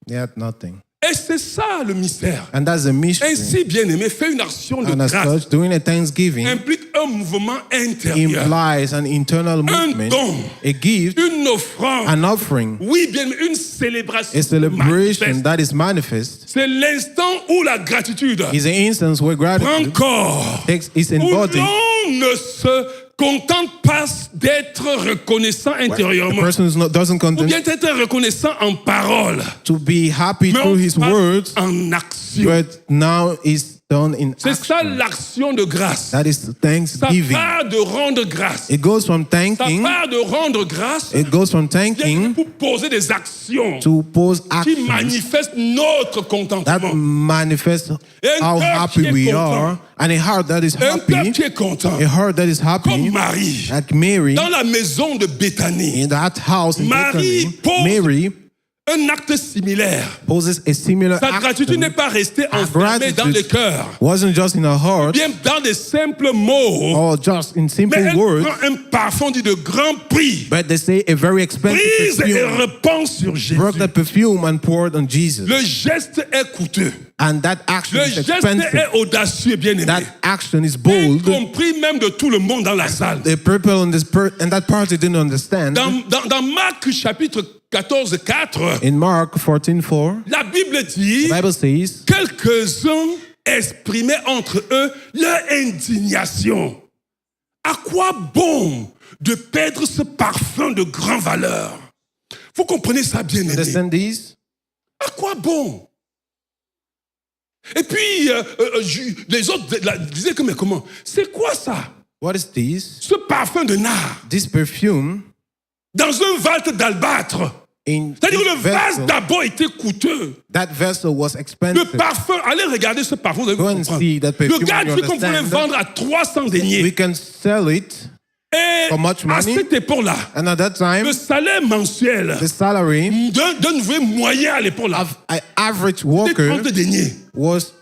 They had nothing. Et c'est ça le mystère. And that's the mystery. Ainsi, bien aimé, faire une action de And as grâce such, doing a thanksgiving implique un mouvement intérieur, implies an internal movement, don. a gift, une offrande. an offering, Oui, bien aimé, une célébration. a celebration manifeste. that is manifest. C'est l'instant où la gratitude Is an instance where prend gratitude corps. is Où embodied. l'on ne se contente pas d'être reconnaissant The intérieurement. person doesn't Ou content bien d'être reconnaissant en parole. to be happy Mais through on his passe words, en action. but now is done in C'est ça action. l'action de grâce. That is Ça thanksgiving. part de rendre grâce. It goes from Ça thanking, part de rendre grâce it goes from thanking pour poser des actions to pose qui actions manifestent notre that contentement. manifest how cœur happy qui est we content. are, and a heart that is Un cœur happy, qui est content. a heart that is happy, Comme Marie, like Mary dans la maison de Béthanie. in that house in Marie Bethany. pose Mary un acte similaire. poses a similar Sa gratitude n'est action. pas restée Our enfermée dans le gratitude cœur, wasn't just in our heart bien dans des simples mots, or just in mais simple elle words, prend un parfum dit de grand prix, but they say a very expensive prise et perfume. répand sur Jésus. Broke that perfume and poured on Jesus. Le geste est coûteux. And that action Le is geste expensive. est audacieux, bien aimé. That action is bold. Incompris même de tout le monde dans la salle. The people in in that party didn't understand. Dans Marc chapitre 14, 4, In Mark 14:4, la Bible dit, the Bible says, quelques-uns exprimaient entre eux leur indignation. À quoi bon de perdre ce parfum de grande valeur? Vous comprenez ça, bien aimé? understand this? À quoi bon? Et puis, les autres disaient que, mais comment? C'est quoi ça? What is this? Ce parfum de nard This perfume dans un vase d'albâtre. in C'est-à-dire que this le vase vessel, d'abord était coûteux. that vessel was Le expensive. parfum, allez regarder ce parfum, vous allez Go and comprendre. see that perfume, Le gars you dit qu'on pouvait understand. vendre à 300 We deniers. can sell it, Et for much à money. cette époque-là, and at that time, le salaire mensuel the salary d'un ouvrier moyen à l'époque-là, of an average c'était worker 30 deniers. was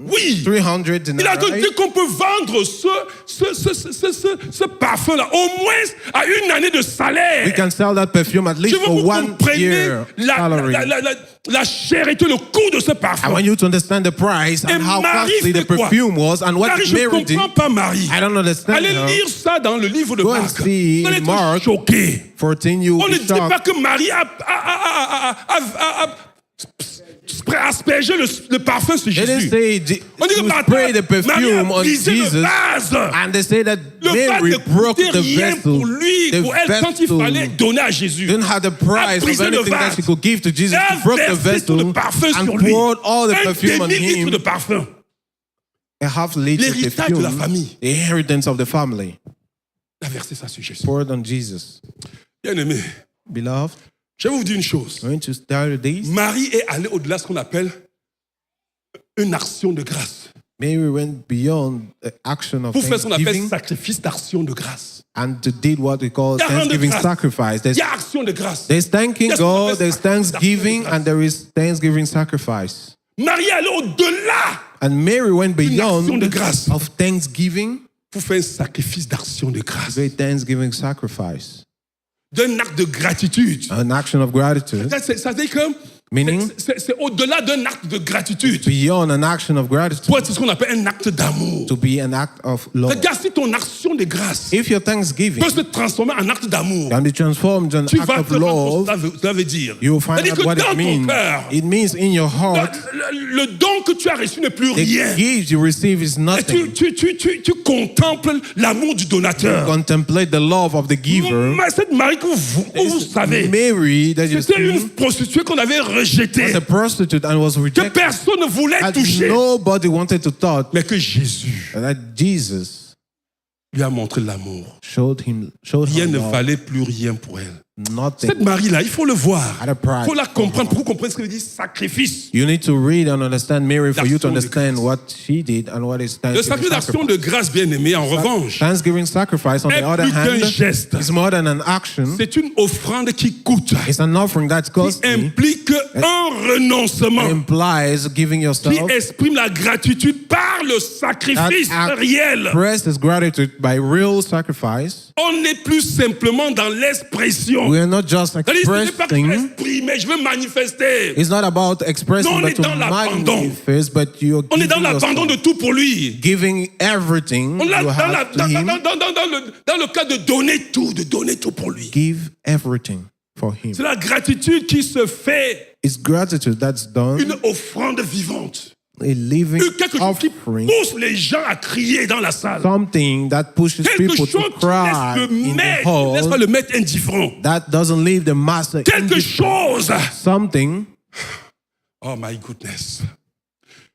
Oui. 300 Il a donc denarii. dit qu'on peut vendre ce parfum-là au moins à une année de salaire. We can sell that perfume at Je least veux que for vous 1 compreniez year salary. la charité, le coût de ce I parfum. want you to understand the price and Et how Marie costly fait the quoi? perfume was and what Marie, je ne Mary did. comprends pas Marie. I don't understand Allez her. lire ça dans le livre de Go and Marc. see Vous allez in être Mark choqués. 14, you On will ne be dit pas shocked. que Marie a aspergé le parfum sur They didn't Jésus. say On dit que you Marie spray the a perfume on brisé le Jesus, vase. and they say that Le vase Mary ne broke coûtait the rien vessel. pour lui, The pour elle, quand il fallait vessel donner à Jésus. didn't have the price of brisé le anything that vase. she could give to Jesus. Elle She broke the versé tout le vessel parfum sur and lui. poured all the Un perfume on demi-litre him. de parfum. A half liter L'héritage de la perfume, famille. the inheritance of the family, Il a versé ça sur Jésus. poured on Jesus. Bien aimé, Beloved, je vais vous dire une chose. I'm going to tell you this. Marie est allée au-delà de ce qu'on appelle une action de grâce. Mary went beyond the action of Pour faire ce qu'on appelle thanksgiving sacrifice d'action de grâce. and did what we call Il y a un de thanksgiving grâce. sacrifice. Il y a action de grâce. There's thanking Qu'est-ce qu'on God, appelle there's sacrifice thanksgiving, d'action de and there is thanksgiving sacrifice. Marie est allée au-delà And Mary went action beyond de grâce. of thanksgiving, pour faire un sacrifice d'action de grâce. great thanksgiving sacrifice, D'un acte de gratitude. an action of gratitude, Ça veut dire que meaning c'est au-delà d'un acte de gratitude. beyond an action of gratitude Pour être ce qu'on appelle un acte d'amour. to be an act of love. Regarde si ton action de grâce If your thanksgiving peut se transformer en acte d'amour. can be transformed into Tu an vas act te of rendre compte, love, ça veut dire. you will find C'est-à-dire out que what dans it ton means. cœur, It means in your heart, le don que tu as reçu n'est plus the rien. gift you receive is Et nothing. tu contemples l'amour du donateur. Contemplate the love of the giver. Mais cette Marie que vous savez, Mary that you c'était une see prostituée qu'on avait rejetée, was a prostitute and was que rejected. personne ne voulait And toucher, nobody wanted to touch. mais que Jésus And that Jesus lui a montré l'amour. showed Rien her ne love. valait plus rien pour elle. Nothing. Cette Marie-là, il faut le voir. At a price. Il faut la comprendre pour que vous compreniez ce que veut dire sacrifice. You need to read and understand Mary for you to D'action de understand grâce. what she did and what is Le thanksgiving sacrifice d'action sacrifice. de grâce, bien aimé, en revanche, Thanksgiving sacrifice, on est the other plus qu'un hand, geste. is more than an action. C'est une offrande qui coûte, It's an offering that's qui costly. implique un renoncement, Implies giving qui yourself. exprime la gratitude par le That sacrifice act réel. expresses gratitude by real sacrifice. On n'est plus simplement dans l'expression. We are not just C'est-à-dire, ce n'est pas que je vais expressing. exprimer, je veux manifester. It's not about expressing, Non, on est but to dans l'abandon. manifest, but you're On est dans giving l'abandon de yourself, tout pour lui. giving everything On est you dans, have to Him. dans le cas de donner tout pour lui. Give everything for Him. C'est la gratitude qui se fait It's gratitude that's done, une offrande vivante. a living Quelque chose qui offering, pousse les gens à crier dans la salle. something that pushes Quelque people chose to qui cry laisse le in the maître, laisse pas hall, le maître indifférent. that doesn't leave the master Quelque indifferent. chose. Something, Oh my goodness.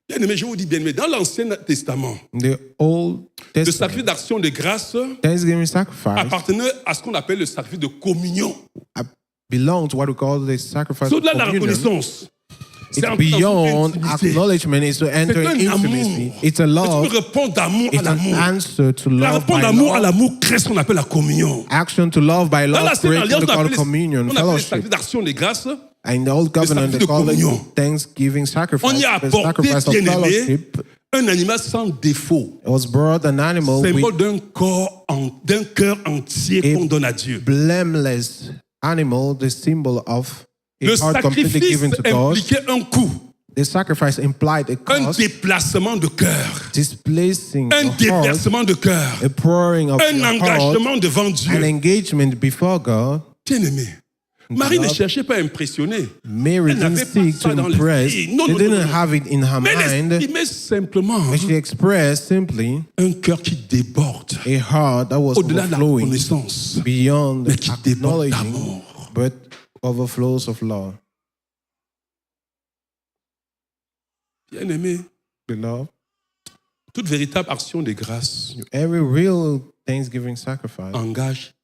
Bien aimé, je vous dis bien aimé, dans l'Ancien Testament, the Old le Testament, sacrifice d'action de grâce Thanksgiving sacrifice appartenait à ce qu'on appelle le sacrifice de communion. belongs to what we call the sacrifice C'est of au-delà de la communion. reconnaissance. C'est It's entrer dans une beyond intimité. acknowledgement, it's to enter C'est un in amour. intimacy. It's a C'est love. une réponse d'amour à It's an l'amour. answer to La love réponse by d'amour à love. l'amour crée ce qu'on appelle la communion. Action to love by Dans love l'Ancienne creates Alliance, what we on call appelle communion, le fellowship. sacrifice d'action de grâce In the Old Covenant, sacrifice they de call communion. it Thanksgiving sacrifice. On y a The apporté, sacrifice of bien-aimé, fellowship. un animal sans défaut. It was brought an animal with Symbole d'un cœur entier Et- qu'on donne à Dieu. blameless animal, the symbol of a Le heart completely sacrifice given to God. impliquait un coût, The sacrifice implied a un cost, déplacement de cœur, displacing un your heart, déversement de cœur, a pouring of un your heart, engagement devant an Dieu. engagement before God. Bien-aimé, Marie ne cherchait pas à impressionner. Mary Elle didn't n'avait pas seek ça to dans impress. l'esprit. Non, She non, didn't non, non. have it in her Mais elle mind. exprimait simplement But she expressed simply un cœur qui déborde a heart that was au-delà de la overflowing reconnaissance, beyond mais qui déborde acknowledging, d'amour. but overflows of love. Bien-aimé, Beloved, toute véritable action de grâce every real Thanksgiving sacrifice engage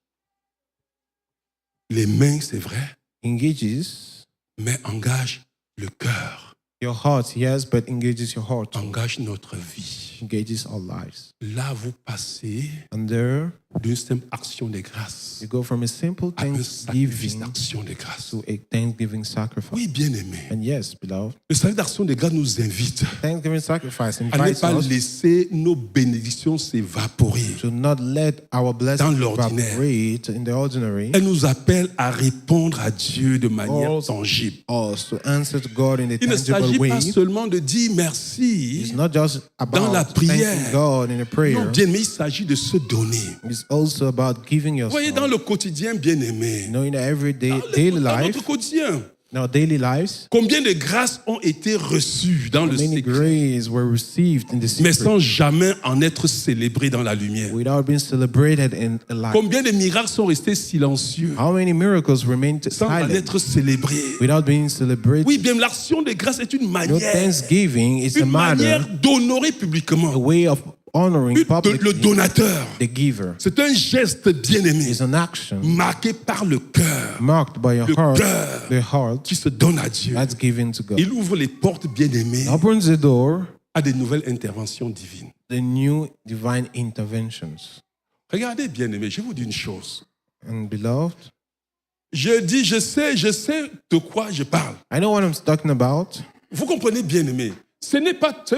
les mains, c'est vrai, engages mais engage le cœur, your heart, yes, but engages your heart, engage notre vie. engages our lives. Là, vous passez And there d'une simple action de grâce you go from a simple à un sacrifice Thanksgiving d'action de grâce. to a Thanksgiving sacrifice. Oui, bien-aimé. And yes, beloved, Le sacrifice d'action de grâce nous invite Thanksgiving sacrifice à ne invites pas us laisser nos bénédictions s'évaporer. to not let our blessings l'ordinaire. evaporate in the ordinary, Elle nous appelle à répondre à Dieu de manière Also- tangible. us to answer to God in a Il ne tangible s'agit way. pas seulement de dire It's merci. not just Dans la about prière. thanking God in a prayer. Non, bien, mais il s'agit de se donner. It's also about giving Vous voyez, dans yourself. le quotidien, bien-aimé, You know, in everyday dans daily notre life, quotidien, in our daily lives, combien de grâces ont été reçues dans le many secret, graces were received in the mais secret sans jamais en être célébrées dans la lumière. without being celebrated in a life. Combien de miracles sont restés silencieux How many miracles remained sans en silent être célébrés? without being celebrated? Oui, bien, l'action de grâce est une No manière, thanksgiving is a une manière matter, d'honorer a publiquement way of honoring le publicly donateur. the giver. C'est un geste bien-aimé, It's an action marqué par le cœur, marked by your Le heart, cœur. the heart qui se donne à Dieu. that's given to God. Il ouvre les portes bien-aimées Opens the door, à des nouvelles interventions divines. the new divine interventions. Regardez, bien-aimés, je vous dis une chose. And beloved, Je sais de quoi je parle. I know what I'm talking about. Vous comprenez, bien-aimés. C'est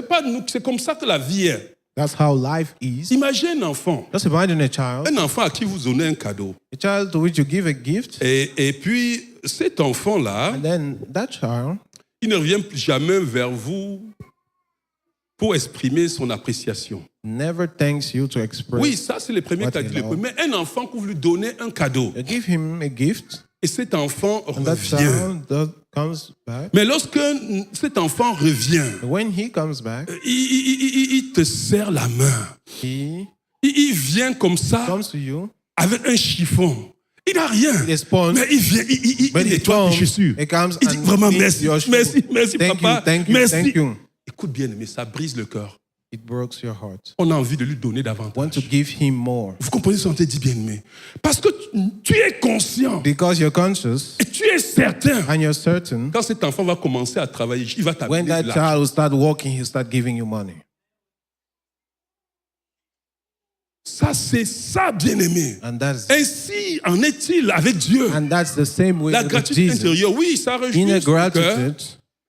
pas nous, c'est comme ça que la vie est. That's how life is. Imaginez un enfant. Just imagine a child, Un enfant à qui vous donnez un cadeau. a child to which you give a gift, Et puis, cet enfant-là, and then that child il ne revient plus jamais vers vous pour exprimer son appréciation. never thanks you to express. Oui, ça, c'est le premier What cas. he loves. Mais un enfant que vous lui donnez un cadeau, You give him a gift, et cet enfant and that revient. child comes back. Mais lorsque cet enfant revient, When he comes back, il te serre la main. he Il vient comme ça, comes to you. avec un chiffon. Il n'a rien. He responds, Mais il vient, il but he nettoie tes comes, chaussures. he comes Il dit and vraiment cleans merci, your shoe. merci Thank papa, you, thank you, merci. thank you. Écoute bien, mais ça brise le cœur. It breaks your heart. On a envie de lui donner Want to davantage. give him more Vous comprenez ce qu'on te dit, bien-aimé? Parce que tu es conscient because you're conscious et tu es certain. and you're certain. Quand cet enfant va commencer à travailler, il va When t'amener that de l'argent. child will start walking, he'll start giving you money. Ça, c'est ça, bien-aimé. And that's Ainsi en est-il avec Dieu. the same way La with gratitude Jesus. intérieure, oui, ça réjouit Inner son cœur, gratitude,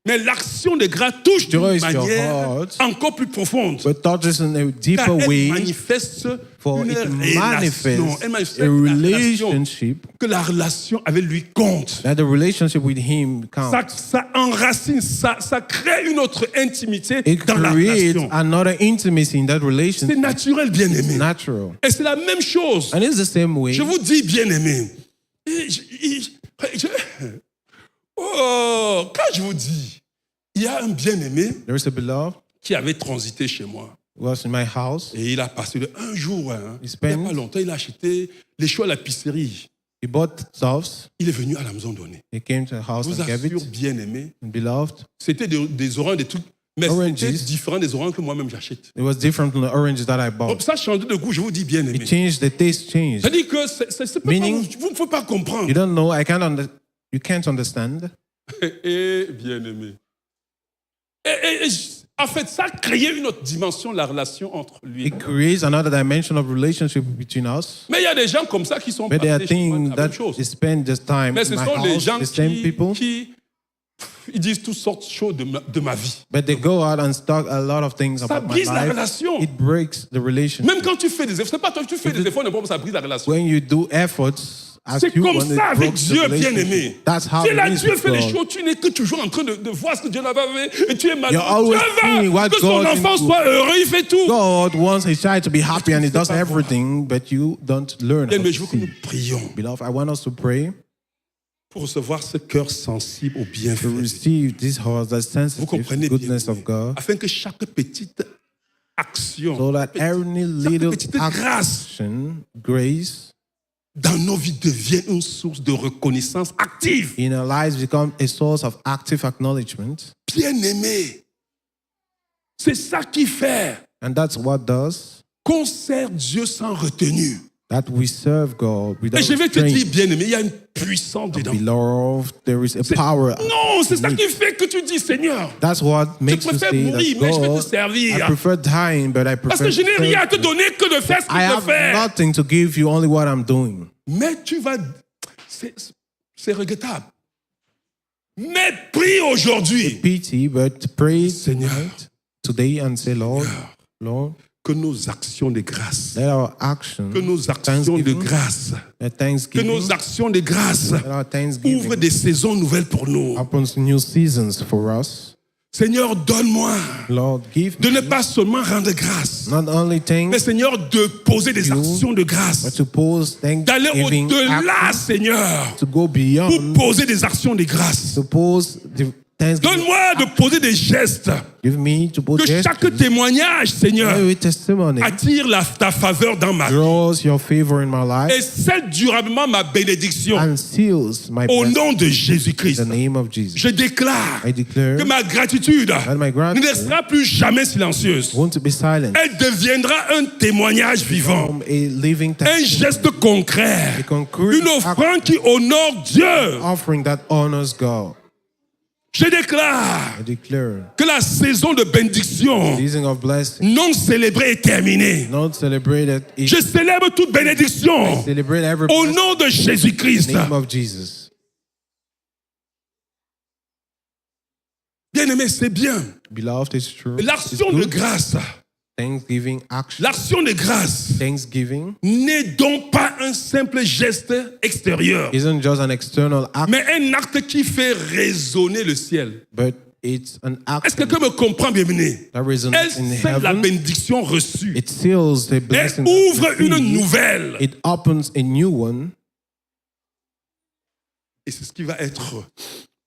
mais l'action de grâce touche d'une Joy is your manière heart. encore plus profonde. but touches in a Car deeper elle way, manifeste for une it relation. manifests Elle manifeste a la relation, relationship, que la relation avec lui compte. that the relationship with him counts. Ça enracine, ça crée une autre intimité It dans la creates relation. another intimacy in that C'est relationship. naturel, bien-aimé. Natural. Et c'est la même chose. And it's the same way. Je vous dis, bien-aimé. Oh, quand je vous dis, il y a un bien-aimé There's a beloved qui avait transité chez moi. who was in my house. Et il a passé un jour, il n'y a spent- pas longtemps, il a acheté les choux à la pisserie. He bought stuffs. Il est venu à la maison donner. He came to the house Je vous and gave assure, it. bien-aimé, And beloved, c'était des oranges, des trucs, mais Oranges. c'était différent des oranges que moi-même j'achète. it was different from the oranges that I Donc bought. ça a changé de goût, je vous dis bien-aimé. It changed, the taste changed. C'est-à-dire que c'est pas, Meaning- vous ne pouvez pas comprendre. You don't know, you can't understand. Et bien-aimé. En fait, ça a créé une autre dimension, la relation entre lui et It moi. creates another dimension of relationship between us. Mais il y a des gens comme ça qui sont But there are passés chez moi, things la même that chose. they spend this time Mais ce in my sont les house, gens the same people. qui ils disent toutes sortes de choses de ma vie. But they go out and talk a lot of things Ça about my brise la life. relation. It breaks the relationship. Même quand tu fais des efforts, c'est pas toi, tu fais des efforts, n'importe ça brise la relation. When you do efforts, as C'est you comme want, it ça avec breaks the Dieu, bien relationship. aimé. That's how Si là, it is Dieu with fait les God. choses, tu n'es que toujours en train de voir ce que Dieu n'a pas fait et tu es malheureux. You're always seeing Dieu what veut que son God enfant into- soit heureux, il fait tout. God wants his child to be happy and he sais does pas everything, but you don't learn how Mais to je veux que nous see. prions Beloved, I want us to pray pour recevoir ce cœur sensible au to bienfait. receive this heart that's Vous sensitive to comprenez the bien, goodness of God, afin que chaque petite action, so that any little petite grâce action, grace dans nos vies devienne une source de reconnaissance active. in our lives become a source of active acknowledgement. Bien-aimé, c'est ça qui fait And that's what does qu'on sert Dieu sans retenue. that we serve God without Et je vais te dire, restraint. bien-aimé, il y a une puissance dedans. Beloved, there is a power. Non, c'est ça qui fait que tu dis, Seigneur, That's what je makes you préfère say mourir, that mais je vais te God, I servir. prefer dying, but I Parce prefer que je n'ai rien à te serving. donner que de faire ce que I je have fais. nothing to give you, only what I'm doing. Mais tu vas... C'est regrettable. Mais prie aujourd'hui, Pity, but pray Seigneur, today and say, Lord, Lord, que nos actions de grâce, let our actions, que nos actions de grâce, let que thanksgiving, nos actions de grâce let our ouvrent thanksgiving des saisons nouvelles pour nous. opens new seasons for us. Seigneur, donne-moi Lord, give de me ne pas seulement rendre grâce, not only mais thanks, Seigneur, de poser des actions de but grâce, to pose d'aller thanksgiving au-delà, actions, Seigneur, to go pour beyond, poser des actions de grâce. to pose the thanksgiving. Donne-moi de poser des gestes, Give me to pose que chaque gestures. témoignage, Seigneur, Every testimony attire ta faveur dans ma vie draws your favor in my life et scelle durablement ma bénédiction and seals my au blessing nom de in Jésus-Christ. the name of Jesus. Je déclare I declare que ma gratitude my ne gratitude restera plus jamais silencieuse. won't be silent. Elle deviendra un témoignage vivant, From a living un testimony, geste concret, a concrete une offrande qui honore Dieu. offering that honors God. Je déclare I declare que la saison de bénédiction season of blessing, non célébrée est terminée. not celebrated, it Je célèbre toute bénédiction celebrate every au blessing nom de in Jésus-Christ. the name of Jesus. Bien-aimé, c'est bien. Beloved, it's true. It's L'action de good. grâce, Thanksgiving action. l'action de grâce Thanksgiving n'est donc pas un simple geste extérieur, isn't just an external act, mais un acte qui fait résonner le ciel. but it's an Est-ce que act quelqu'un me comprend, bien-aimé? that Elle resonates in scelle la heaven. bénédiction reçue. It seals the Elle blessing. ouvre that we une receive. nouvelle. It opens a new one. Et c'est ce qui va être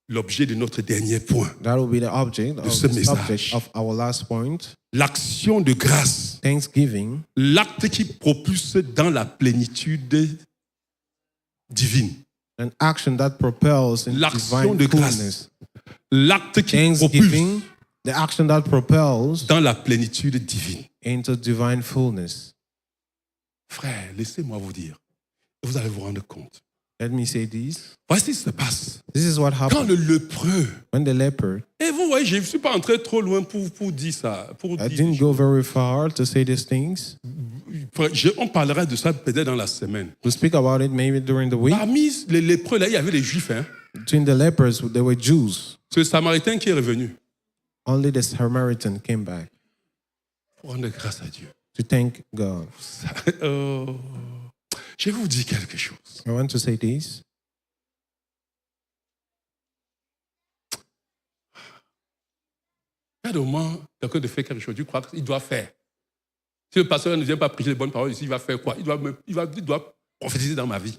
l'objet de notre dernier point. That will be the object of ce the message. subject of our last point. L'action de grâce, Thanksgiving, l'acte qui propulse dans la plénitude divine. an action that propels in L'action divine de grâce. fullness. L'acte qui propulse Thanksgiving, the action that propels dans la plénitude divine. into divine fullness. Frère, laissez-moi vous dire, vous allez vous rendre compte. Let me say this. Voici ce qui se passe. This is what Quand happened le lépreux, when the leper. et vous voyez, je ne suis pas entré trop loin pour dire ça. Pour I dire, didn't go very far to say these things. on parlera de ça peut-être dans la semaine. We'll speak about it maybe during the week. Parmi les lépreux, là, il y avait les juifs. Hein. Between the lepers, there were Jews. C'est le Samaritain qui est revenu Only the Samaritan came back pour rendre grâce à Dieu. to thank God. Je vais vous dire quelque chose. I want to say this. À un moment, quelqu'un de faire quelque chose, tu crois qu'il doit faire. Si le pasteur ne vient pas prêcher les bonnes paroles ici, il va faire quoi? Il doit prophétiser dans ma vie.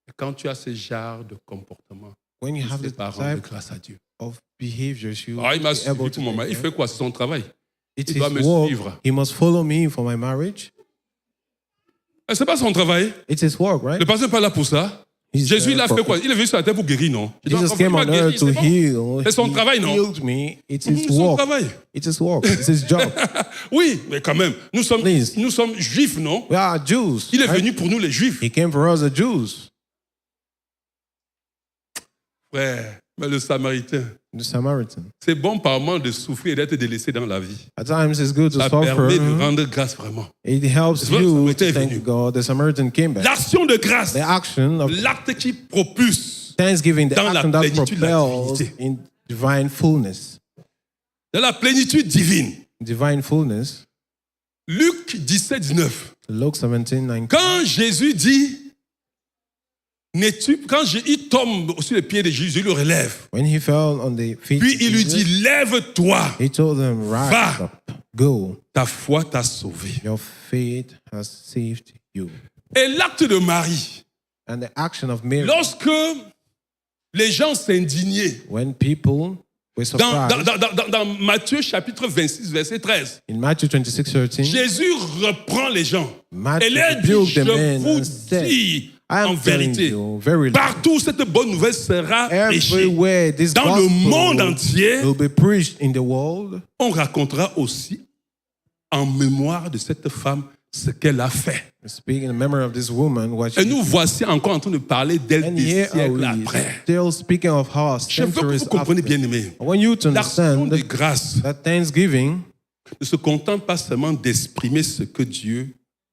Et quand tu as ce genre de comportement, When you have c'est the pas rendre type grâce à Dieu. of behaviors, you Ah, il m'a be suivi able pour to mon mari. Il thank fait God. quoi? C'est son travail. It's Il his doit me work. suivre. He must follow me for my marriage. C'est pas son travail. It's his work, right? Le pasteur n'est pas là pour ça. He's Jésus, il a there fait for- quoi? Il est venu sur la terre pour guérir, non? Jesus came on earth to heal. C'est son He travail, non? healed me. It's C'est his son work. travail. It's his work. It's his job. Oui, mais quand même, nous sommes Please. juifs, non? We are Jews. Il est right? venu pour nous, les juifs. He came for us, the Jews. Frère, mais le Samaritain, The Samaritan. c'est bon par moment de souffrir et d'être délaissé dans la vie. At times, it's good to Ça permet de suffer. rendre grâce vraiment. It helps C'est vrai, le you Samaritain to est venu. thank God. The Samaritan came back. L'action de grâce, The action of l'acte qui propulse Thanksgiving, the Dans la action that plénitude de la propels divinité. in divine fullness. Dans la plénitude divine. Divine fullness. Luc 17, 19. Luke 17:19. Quand Jésus dit, il tombe sur les pieds de Jésus, il le relève. When he fell on the feet, Puis of il lui Jesus, dit, lève-toi, he told them, rise Va. up, go. ta foi t'a sauvé. Your faith has saved you. Et l'acte de Marie, And the action of Mary, lorsque les gens s'indignaient, when people were dans, surprised, dans Matthieu chapitre 26, verset 13, in Matthew 26:13, Jésus reprend les gens Matthew et leur dit, rebuked the je men vous and said, dis I en am telling vérité, you, verily, partout cette bonne nouvelle sera prêchée. everywhere this Dans le monde gospel entier, will be preached in the world, on racontera aussi en mémoire de cette femme ce qu'elle a fait. speaking in memory of this woman, what she Et nous voici encore en train de parler d'elle and des here are siècles we après. still speaking of her Je veux que centuries vous compreniez, after. bien aimé, I want you to l'action understand de grâce that Thanksgiving ne se contente pas seulement d'exprimer ce que Dieu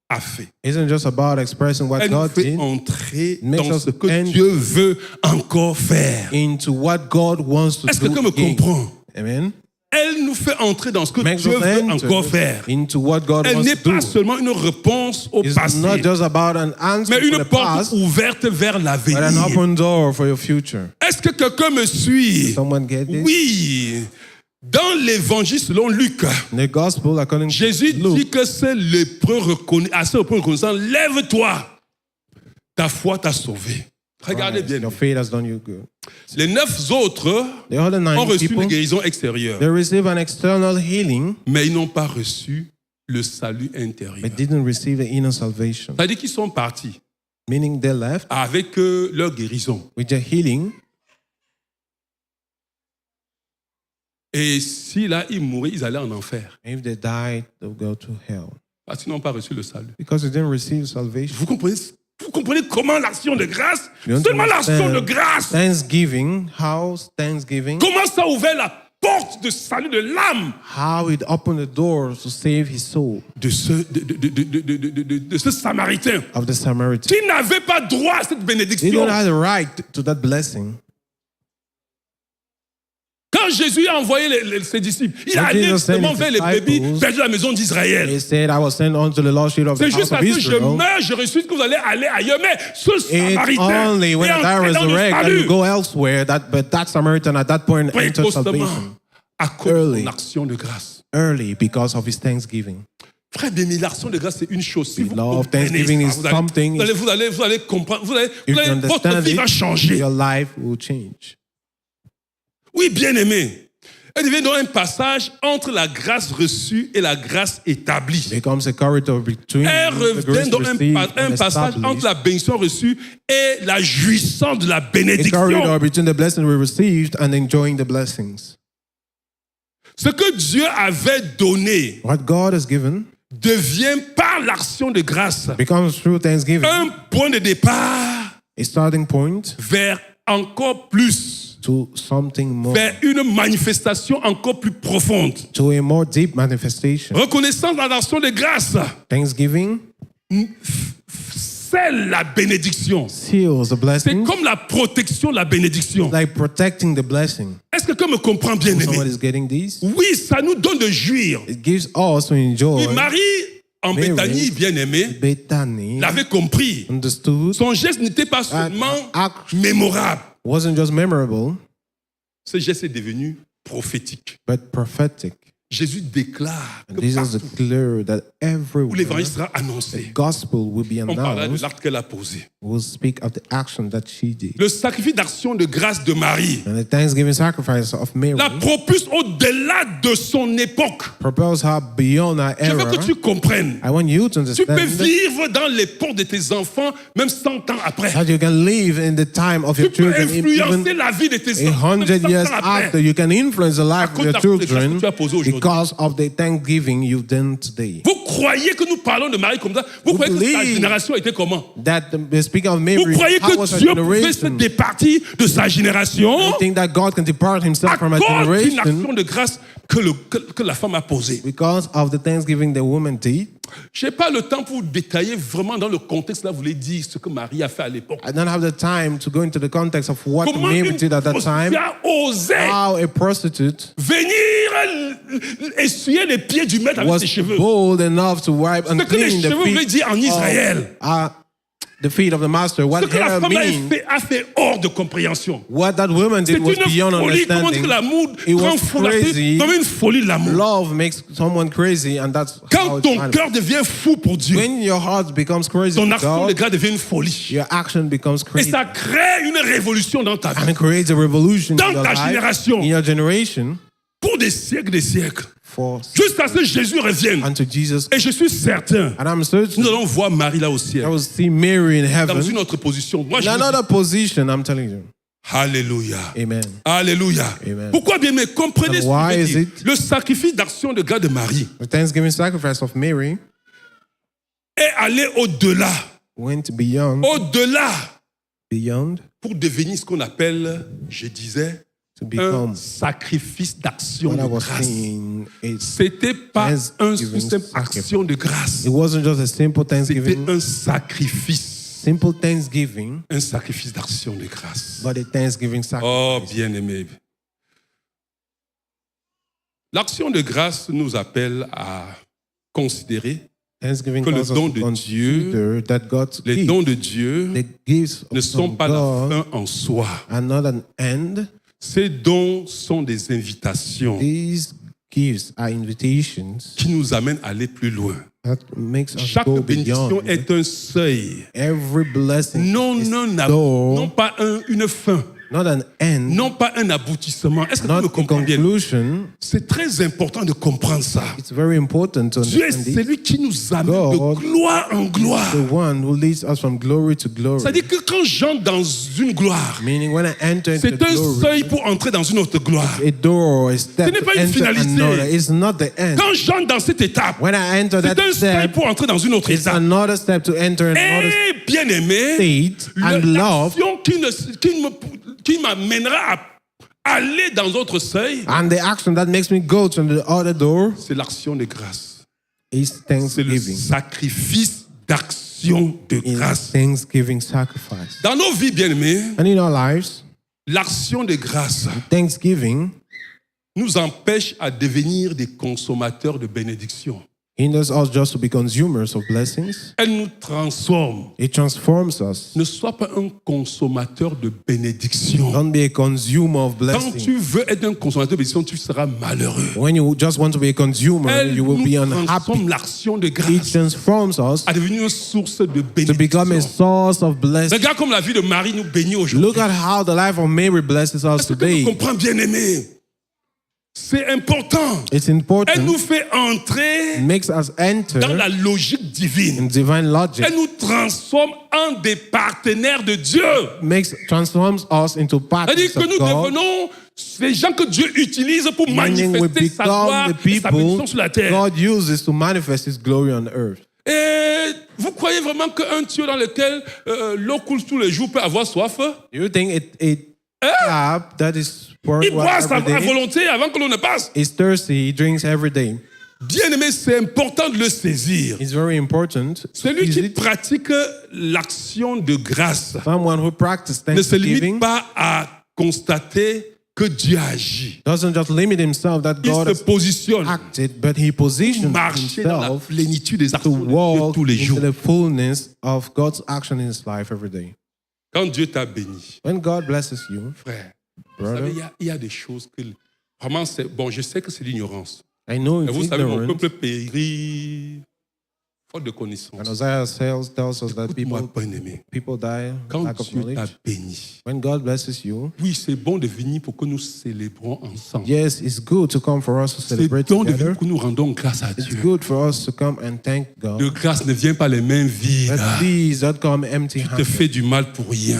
a fait. isn't just about expressing what Elle nous God fait did entrer makes dans us ce que enter Dieu veut encore faire. into what God wants to Est-ce que do quelqu'un me again. comprend? Amen. Elle nous fait entrer dans ce que Makes Dieu us veut enter encore faire. into what God Elle wants n'est to pas do. seulement une réponse au It's passé, not just about an answer mais for une the porte past, ouverte vers but an l'avenir. open door for your future. Est-ce que quelqu'un me suit? Someone get this? Oui. Dans l'évangile selon Luc, In the gospel, according to Jésus Luke, dit que c'est lépreux reconnaissant, lève-toi, ta foi t'a sauvé. Regardez Christ, bien. your faith has done you good. Les 9 autres The other ont 9 reçu people, une guérison extérieure, they receive an external healing, mais ils n'ont pas reçu le salut intérieur. but didn't receive the inner salvation. C'est-à-dire qu'ils sont partis Meaning they left avec leur guérison. with their healing, Et si là, ils mouraient, ils allaient en enfer. and if they died, they'll go to hell. Parce qu'ils n'ont pas reçu le salut. Because they didn't receive salvation. Vous comprenez comment l'action de grâce? You Seulement l'action de understand grâce. Thanksgiving, how Thanksgiving, Comment ça a ouvert la porte de salut de l'âme how it opened the door to save his soul de ce Samaritain of the Samaritan. qui n'avait pas droit à cette He bénédiction. didn't have the right to that blessing. Quand Jésus a envoyé ses disciples, il When a allé Jesus sent justement his vers les brebis disciples, perdus de la maison d'Israël. He said, I was sent unto the lost sheep of the C'est house juste of parce que je Israel. meurs, je ressuscite que vous allez aller ailleurs. Mais ce It's Samaritain only when est I die entré dans le resurrect that salut you go elsewhere, but that Samaritan at that point entered précocement salvation à cause de Early. son action de grâce. early because of his thanksgiving. Frère bien-aimé, l'action de grâce, c'est une chose. Si vous love, comprenez thanksgiving ça, is something- vous allez comprendre. If you Votre understand vie va it, changer. your life will change. Oui, bien-aimé. Elle devient donc un passage entre la grâce reçue et la grâce établie. It becomes a corridor between Elle the revient grace donc received un and passage established. entre la bénédiction reçue et la jouissance de la A bénédiction. corridor between the blessing we received and enjoying the blessings. Ce que Dieu avait donné What God has given devient par l'action de grâce becomes through thanksgiving un point de départ a starting point vers encore plus, to something more, vers une manifestation encore plus profonde. to a more deep manifestation. Reconnaissance dans l'action de grâce, Thanksgiving c'est la bénédiction. seals the C'est blessing, comme la protection de la bénédiction. like protecting the blessing. Est-ce que quelqu'un me comprend bien, Someone aimé? is getting this. Oui, ça nous donne de jouir. It gives us to enjoy. Oui, Marie, en Mary, Béthanie, bien aimée, Bethany l'avait compris. understood Son geste n'était pas seulement act mémorable. wasn't just memorable, Ce geste est devenu prophétique. but prophetic. Jésus déclare And que Jesus partout declared that où everywhere l'évangile sera the annoncé, gospel will be on parlera de announced, l'acte qu'elle a posé. we'll speak of the action that she did. Le sacrifice d'action de grâce de Marie And the thanksgiving sacrifice of Mary la propulse au-delà de son époque. propels her beyond her Je veux era. que tu comprennes. I want you to Tu peux understand vivre dans l'époque de tes enfants, même 100 ans après. that you can live in the time of Tu your peux children, influencer even la vie de tes enfants, même 100 100 years ans après. after. You can influence the life of cause your de l'acte de grâce que children tu as posé aujourd'hui. because of the thanksgiving you've done today. Vous croyez que nous parlons de Marie comme ça? Vous Vous croyez que sa believe génération était comment? That speaking of Vous Mary, croyez how was que her Dieu pouvait se generation? départir de sa génération You think that God can depart himself à from a cause d'une generation action de grâce que la femme a posée? because of the thanksgiving the woman did? Je n'ai pas le temps pour détailler vraiment dans le contexte, là, vous voulez dire ce que Marie a fait à l'époque. I don't have the time to go into the context of what Comment Mary une did at that time. prostituée a osé How a prostitute venir essuyer les pieds du maître avec was ses cheveux. bold enough to wipe and Ce que les clean the cheveux voulaient feet dire en Israël. the feet of the master. What Ce que la hair femme means, a fait hors de compréhension. what that woman C'est did was une beyond folie. Comment dire understanding. que l'amour It was rend fou la crazy. comme une folie l'amour. Love makes someone crazy, and that's how Quand it's ton manifest. cœur devient fou pour Dieu, When your heart becomes crazy ton to action de God, grâce devient une folie. your action becomes Et crazy. ça crée une révolution dans ta And vie. it creates a revolution Dans in your ta life, génération. in your generation, Pour des siècles. for Jusqu'à ce que Jésus revienne. unto Jesus. Et je suis certain, And I'm certain nous allons voir Marie là au I ciel. will see Mary in Dans heaven une autre position. Moi, je in vous dis, another position. I'm telling you. Alléluia. Amen. Alléluia. Amen. Pourquoi bien, mais comprenez And ce why que je veux is dire. it- Le sacrifice d'action de grâce de Marie The Thanksgiving sacrifice of Mary est allé au-delà. went beyond, Au-delà. Pour devenir ce qu'on appelle, je disais, to un become sacrifice d'action what I de was grâce. saying. C'était pas Thanksgiving une simple sacrifice. action de grâce. It wasn't just a simple C'était Thanksgiving, un sacrifice. simple Thanksgiving, Un sacrifice d'action de grâce. but a Thanksgiving Oh, sacrifice. bien-aimé. L'action de grâce nous appelle à considérer Thanksgiving que le calls us don to de consider that God's les gift, dons de Dieu the gifts ne sont from pas la God fin en soi. are not an end. Ces dons sont des invitations These gifts are invitations qui nous amènent à aller plus loin. that makes us Chaque go bénédiction beyond. est un seuil. Every blessing Non, is non, door, non pas une fin. not an end, Non pas un aboutissement. Est-ce que tu not me a comprends bien? conclusion. C'est très important de comprendre ça. It's very important to Dieu est understand this. celui qui nous amène God de gloire en gloire. The one who leads us from glory to glory. C'est-à-dire que quand j'entre dans une gloire, Meaning when I enter into c'est un glory, seuil pour entrer dans une autre gloire. a door, a step Ce n'est to pas une enter finalité. another. It's not the end. Quand j'entre dans cette étape, When I enter c'est that un seuil step, pour entrer dans une autre it's étape. another step to enter another Et bien aimé, state and love. l'action qui m'amènera à aller dans d'autres seuils, And the action that makes me go to the other door c'est l'action de grâce. is C'est le thanksgiving. sacrifice d'action de Is grâce. thanksgiving sacrifice. Dans nos vies, bien aimés, And in our lives, l'action de grâce thanksgiving nous empêche à devenir des consommateurs de bénédictions. hinders us just to be consumers of blessings. Elle nous transforme. It transforms us. Ne sois pas un consommateur de bénédictions. Don't be a consumer of Quand blessings. tu veux être un consommateur de bénédictions, tu seras malheureux. When you just want to be a consumer, Elle you will be nous unhappy. transforme l'action de It grâce transforms us à devenir une source de to become a bénédiction. source of blessing. Regarde comme la vie de Marie nous bénit aujourd'hui. Look at how the life of Mary blesses us Est-ce que tu today. comprends, bien-aimé? C'est important. It's Elle important. nous fait entrer It makes us enter dans la logique divine. in divine logic. Elle nous transforme en des partenaires de Dieu. Transforms us into C'est-à-dire partners que of nous God. devenons les gens que Dieu utilise pour Meaning we manifester sa gloire become the et sa people bénédiction sur la terre. God uses to manifest His glory on earth. Et vous croyez vraiment qu'un tuyau dans lequel l'eau coule tous les jours peut avoir soif? Do you think a tap that is pouring Il boit water à every day volonté avant que l'on ne passe. is thirsty? He drinks every day. Bien aimé, c'est important de le saisir. It's very important. Celui Is qui it pratique l'action de grâce someone who practices ne se limite thanksgiving pas à constater que Dieu agit. doesn't just limit himself that Il God se has positionne acted, but he positions marcher dans la himself plénitude des to actions de Dieu walk tous les into jours. the fullness of God's action in his life every day. Quand Dieu t'a béni, When God blesses you, frère, vous brother, savez, il y a des choses que vraiment, bon, je sais que c'est l'ignorance. I know Mais it's vous savez, mon ignorant. peuple périt faute de connaissance. And Isaiah tells us that Écoute-moi, bien-aimé, people die quand lack of Dieu t'a knowledge. béni, When God blesses you, oui, c'est bon de venir pour que nous célébrons ensemble. yes, it's good to come for us to C'est celebrate bon de together. venir pour que nous rendons grâce à It's Dieu. good for us to come and thank God. De grâce ne vient pas les mains vides. But please don't come Te empty-handed. fais du mal pour rien.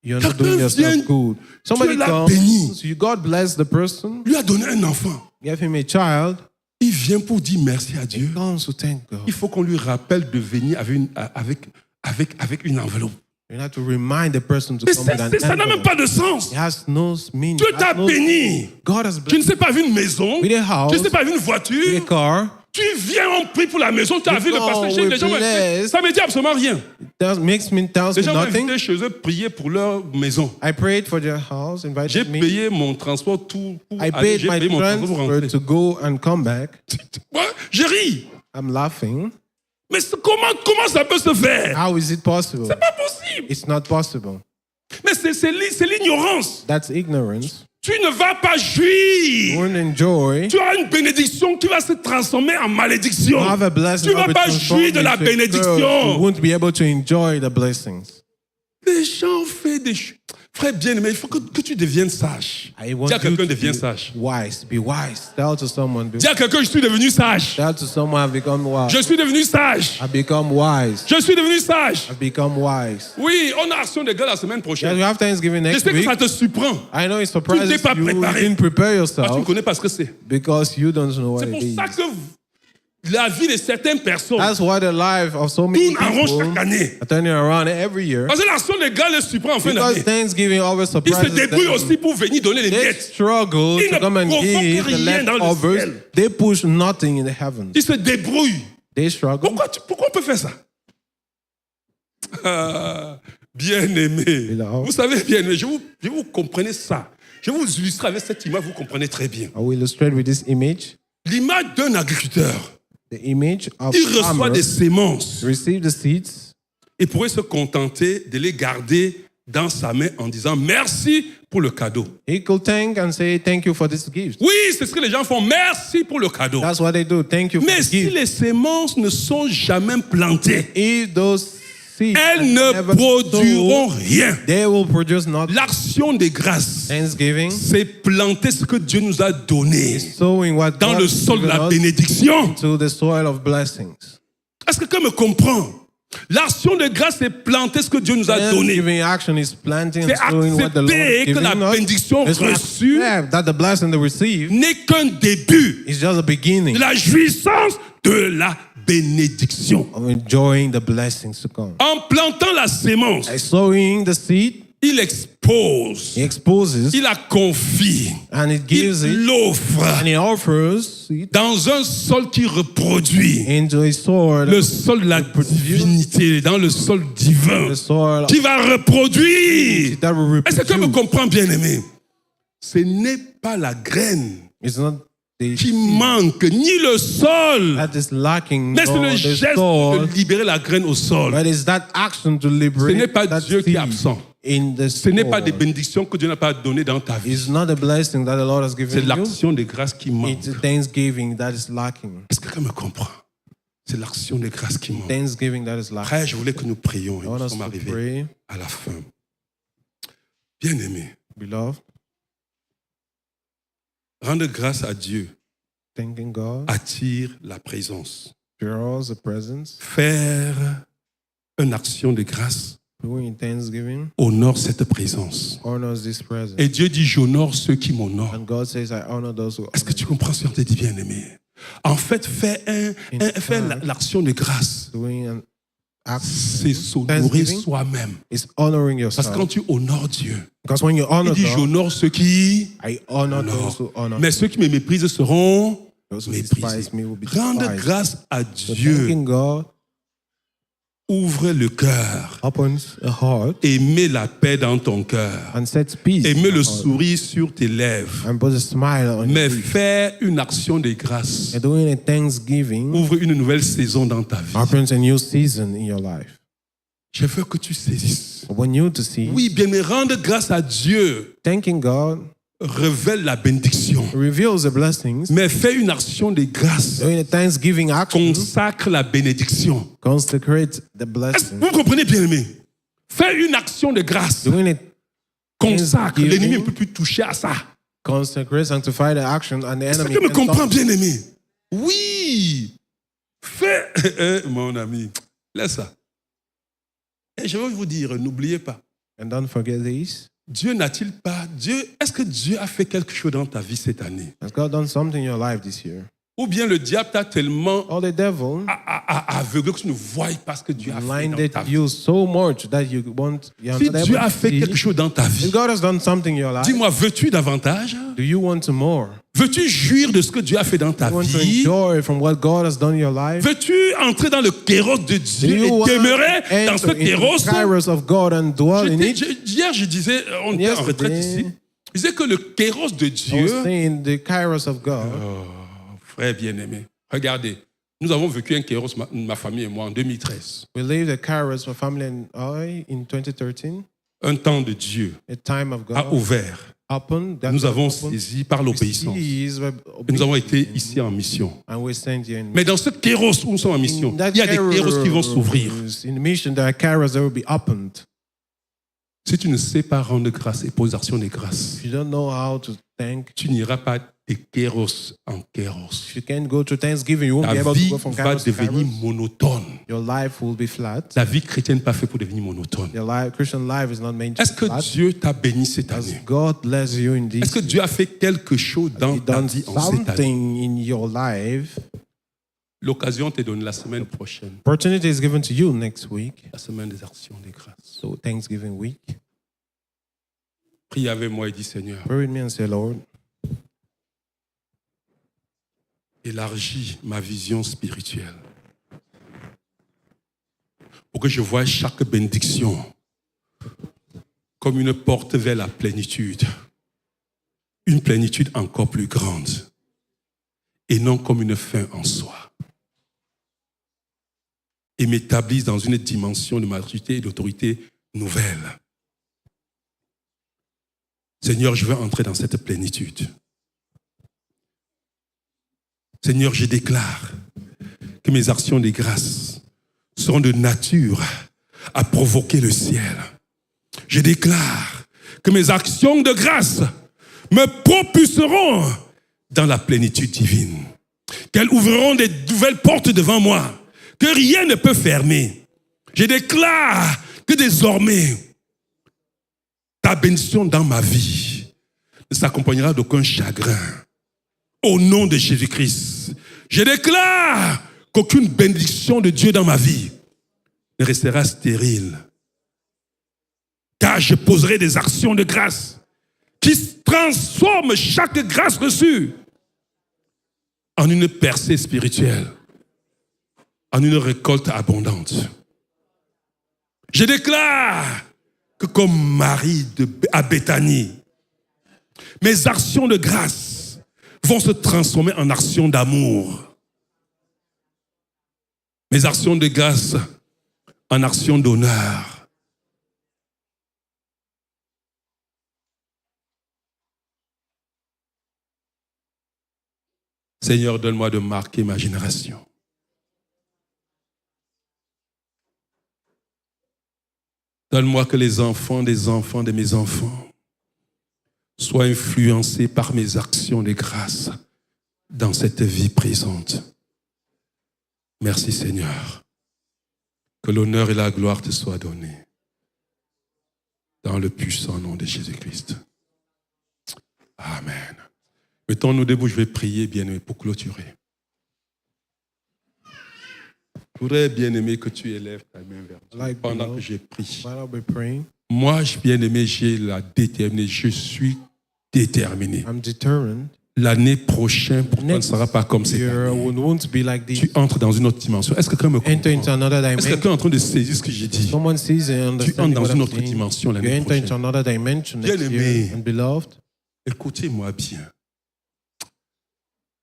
You're not Quelqu'un doing yourself vient, good. Somebody l'a comes, béni. God bless the person, Lui a donné un enfant. give him a child, Il vient pour dire merci à Dieu. comes to thank God. Il faut qu'on lui rappelle de venir avec une enveloppe. You have to remind the person to Mais come with an ça n'a même envelope. pas de sens. It has no meaning. Dieu It t'a has no- béni. God has Tu ne blessed sais pas une maison. with a Tu house, ne sais pas une with a voiture. car. Tu viens, on prie pour la maison, tu as vu le pasteur chez les gens. Ça me dit absolument rien. Tells Les gens m'ont nothing. invité chez eux prier pour leur maison. I prayed for their house, J'ai invited me. payé mon transport tout pour I aller. paid J'ai my payé mon transport pour transfer rentrer. to go and come back. Ouais, je ris. I'm laughing. Mais comment ça peut se faire? How is it possible? C'est pas possible. It's not possible. Mais c'est l'ignorance. That's ignorance. Tu ne vas pas You jouir. won't enjoy. Tu as une bénédiction qui va se transformer en malédiction. You have a blessing Tu ne that vas will pas transform jouir de la into a curse. You bénédiction. won't be able to enjoy the blessings. Les gens font des choses. Frère bien-aimé, il faut que tu deviennes sage. I want Dis à you quelqu'un, to deviens be sage. wise. Be wise. Tell to someone. Dis à quelqu'un, je suis devenu sage. Tell to someone I've become wise. Je suis devenu sage. I've become wise. Je suis devenu sage. I've become wise. Oui, on a Action de grâce la semaine Yeah, prochaine. we have Thanksgiving Je next sais que week. ça te surprend. I know it surprises t'es pas you. You préparé. didn't prepare Parce que tu ne yourself connais pas ce que c'est. because you don't know what C'est it pour is. ça que la vie de certaines personnes That's why the life of so many tourne en rond people chaque année. are turning around every year. Parce que l'Action de grâce les surprend en fin Because d'année. Thanksgiving always Ils surprises se débrouillent them. aussi pour venir donner les They miettes. struggle Ils to ne come and provoquent give the rien dans le leftovers. ciel. They push nothing in the heavens. Ils se débrouillent. They struggle. Pourquoi on peut faire ça? Bien-aimé. Beloved. Vous savez, bien-aimé, je vous comprenez ça. Je vais vous illustrer avec cette image, vous comprenez très bien. I will illustrate with this image. L'image d'un agriculteur. The image of Il reçoit farmer des sémences. receive the seeds. Il pourrait se contenter de les garder dans sa main en disant merci pour le cadeau. He could thank and say, thank you for this gift. Oui, c'est ce que les gens font. Merci pour le cadeau. That's what they do. Thank you for Mais the si gift. les sémences ne sont jamais plantées, If those seeds elles are ne never produiront sown, rien. they will produce nothing. L'action des grâces, Thanksgiving, c'est planter ce que Dieu nous a donné sowing what dans God le has sol de given la us bénédiction. to the soil of blessings. Est-ce que quelqu'un me comprend? L'action de grâce, c'est planter ce que Dieu nous a donné. Thanksgiving action is planting and C'est sowing what the Lord has accepter que la given us. bénédiction It's to reçue accept that the blessing they receive n'est qu'un début is just a beginning de la jouissance de la bénédiction. of enjoying the blessings to come. En plantant la sémence, By sowing the seed, il expose, he exposes il la confie, and it gives il it l'offre and he offers it dans un sol qui reproduit into a soil, le sol de la divinité, dans le sol divin, the soil qui va reproduire. that will Est-ce que quelqu'un me reproduce. comprend, bien-aimé? Ce n'est pas la graine It's not the qui seed manque, ni le sol, that is lacking, mais c'est nor le the geste soil, de libérer la graine au sol. but it's that action to Ce liberate n'est pas that Dieu qui est seed absent. in the Ce n'est pas des soil. bénédictions que Dieu n'a pas données dans ta vie. It's not a blessing that the Lord has C'est given you. l'action de grâce qui manque. It's thanksgiving that is lacking. Est-ce que quelqu'un me comprend? C'est l'action de grâce qui manque. Thanksgiving that is lacking. Frère, je voulais que nous prions et I want nous us sommes to arrivés pray, à la fin. Bien-aimé, beloved, rendre grâce à Dieu thanking God, attire la présence. draws the presence, Faire une action de grâce doing thanksgiving, honore cette présence. honors this presence. Et Dieu dit, j'honore ceux qui m'honorent. And God says, I honor those who Est-ce que honor tu comprends ce qu'on te dit, bien-aimé? En fait, faire l'action de grâce, you. Doing an act c'est s'honorer Thanksgiving soi-même. is honoring Parce que yourself. quand tu honores Dieu, Because when you il honor dit, God, j'honore ceux qui I honor those honorent. who honor. Mais ceux qui me méprisent seront Those who méprisés. despise me will be Rendre despised. grâce à So Dieu thanking God ouvre le cœur. opens a heart Aimer la paix dans ton cœur. and sets peace in Aimer your le heart sourire sur tes lèvres. and puts a smile on Mais your face. faire une action de grâce And doing a thanksgiving ouvre une nouvelle saison dans ta vie. opens a new season in your life. Je veux que tu saisisses. I want you to see Oui, bien, mais rendre grâce à Dieu thanking God révèle la bénédiction. reveals the blessings. Mais fais une action de grâce. Doing a thanksgiving action Consacre la bénédiction. consecrates the Est-ce que blessing. vous comprenez, bien aimé? Fais une action de grâce. Doing it Consacre. Thanksgiving. L'ennemi ne peut plus toucher à ça. consecrate, sanctify the action, and the Est-ce enemy que tu me can comprends, stop. bien aimé? Oui. Fais, mon ami, laisse ça. Et je veux vous dire, n'oubliez pas, And don't forget this. Dieu n'a-t-il pas, est-ce que Dieu a fait quelque chose dans ta vie cette année? Has God done something in your life this year? Ou bien le diable t'a tellement Or the devil aveuglé que tu ne vois pas ce que Dieu a fait dans blinded ta vie. you so much that you're Si not Dieu able a to fait see. quelque chose dans ta If vie, God has done something in your life, dis-moi, veux-tu davantage? do you want more? Veux-tu jouir de ce que Dieu a fait dans ta You want to vie? enjoy from what God has done in your life? Veux-tu entrer dans le kéros de Do Dieu you et want demeurer dans ce to enter kéros? into the kairos of God and dwell in it? Hier, je disais, on était en retraite ici. Je disais que le kéros de I Dieu, was saying the kairos of God. frère bien-aimé, regardez, nous avons vécu un kéros, ma famille et moi, en 2013. We lived the kairos, my family and I, in 2013. Un temps de Dieu A time of a God ouvert. opened. That Nous God avons opened. saisi par We l'obéissance. seized by Et nous avons été obedience, ici en mission. and we sent you in. Mais dans ce kéros où nous sommes en mission, In that il y a des kéros qui vont s'ouvrir. kairos, in the mission, there are kairos that will be opened. Si tu ne sais pas rendre grâce et poser action de grâce, If you don't know how to thank, tu n'iras pas de kéros en kéros. if you can't go to Thanksgiving, you won't Ta be able to vie go from va kairos to devenir kairos. monotone. Your life will be flat. La vie chrétienne n'est pas faite pour devenir monotone. Your life, Christian life is not meant to Est-ce be que flat. Dieu t'a béni cette Has année? God bless you in Est-ce this? que Dieu a fait quelque chose dans He ta done vie en cette année? something in your life. L'occasion t'est donnée la semaine prochaine, Opportunity is given to you next week. la semaine des actions de grâce. So Thanksgiving week. Prie avec moi et dis Seigneur, Pray with me and say, Lord, élargis ma vision spirituelle pour que je voie chaque bénédiction comme une porte vers la plénitude, une plénitude encore plus grande et non comme une fin en soi. Et m'établisse dans une dimension de maturité et d'autorité nouvelle. Seigneur, je veux entrer dans cette plénitude. Seigneur, je déclare que mes actions de grâce seront de nature à provoquer le ciel. Je déclare que mes actions de grâce me propulseront dans la plénitude divine. Qu'elles ouvriront des nouvelles portes devant moi, que rien ne peut fermer. Je déclare que désormais, ta bénédiction dans ma vie ne s'accompagnera d'aucun chagrin. Au nom de Jésus-Christ, je déclare qu'aucune bénédiction de Dieu dans ma vie ne restera stérile. Car je poserai des actions de grâce qui transforment chaque grâce reçue en une percée spirituelle, en une récolte abondante. Je déclare que comme Marie à Béthanie, mes actions de grâce vont se transformer en actions d'amour. Mes actions de grâce en actions d'honneur. Seigneur, donne-moi de marquer ma génération. Donne-moi que les enfants de mes enfants soient influencés par mes actions de grâce dans cette vie présente. Merci Seigneur. Que l'honneur et la gloire te soient donnés. Dans le puissant nom de Jésus-Christ. Amen. Mettons-nous debout, je vais prier, bien-aimé, pour clôturer. Je voudrais, bien-aimé, que tu élèves ta main vers Dieu pendant que j'ai prié. Moi, bien-aimé, j'ai la déterminée. Je suis déterminé. I'm determined. L'année prochaine, pour toi, ne sera pas comme cette année. Won't be like this. Tu entres dans une autre dimension. Est-ce que quelqu'un me Enter into comprend? another Est-ce que dimension. quelqu'un est en train de saisir ce que j'ai dit? Someone sees and Tu entres understands dans what une I'm autre saying. dimension You l'année enter into prochaine. another dimension next Bien-aimé. year. And beloved, Écoutez-moi bien.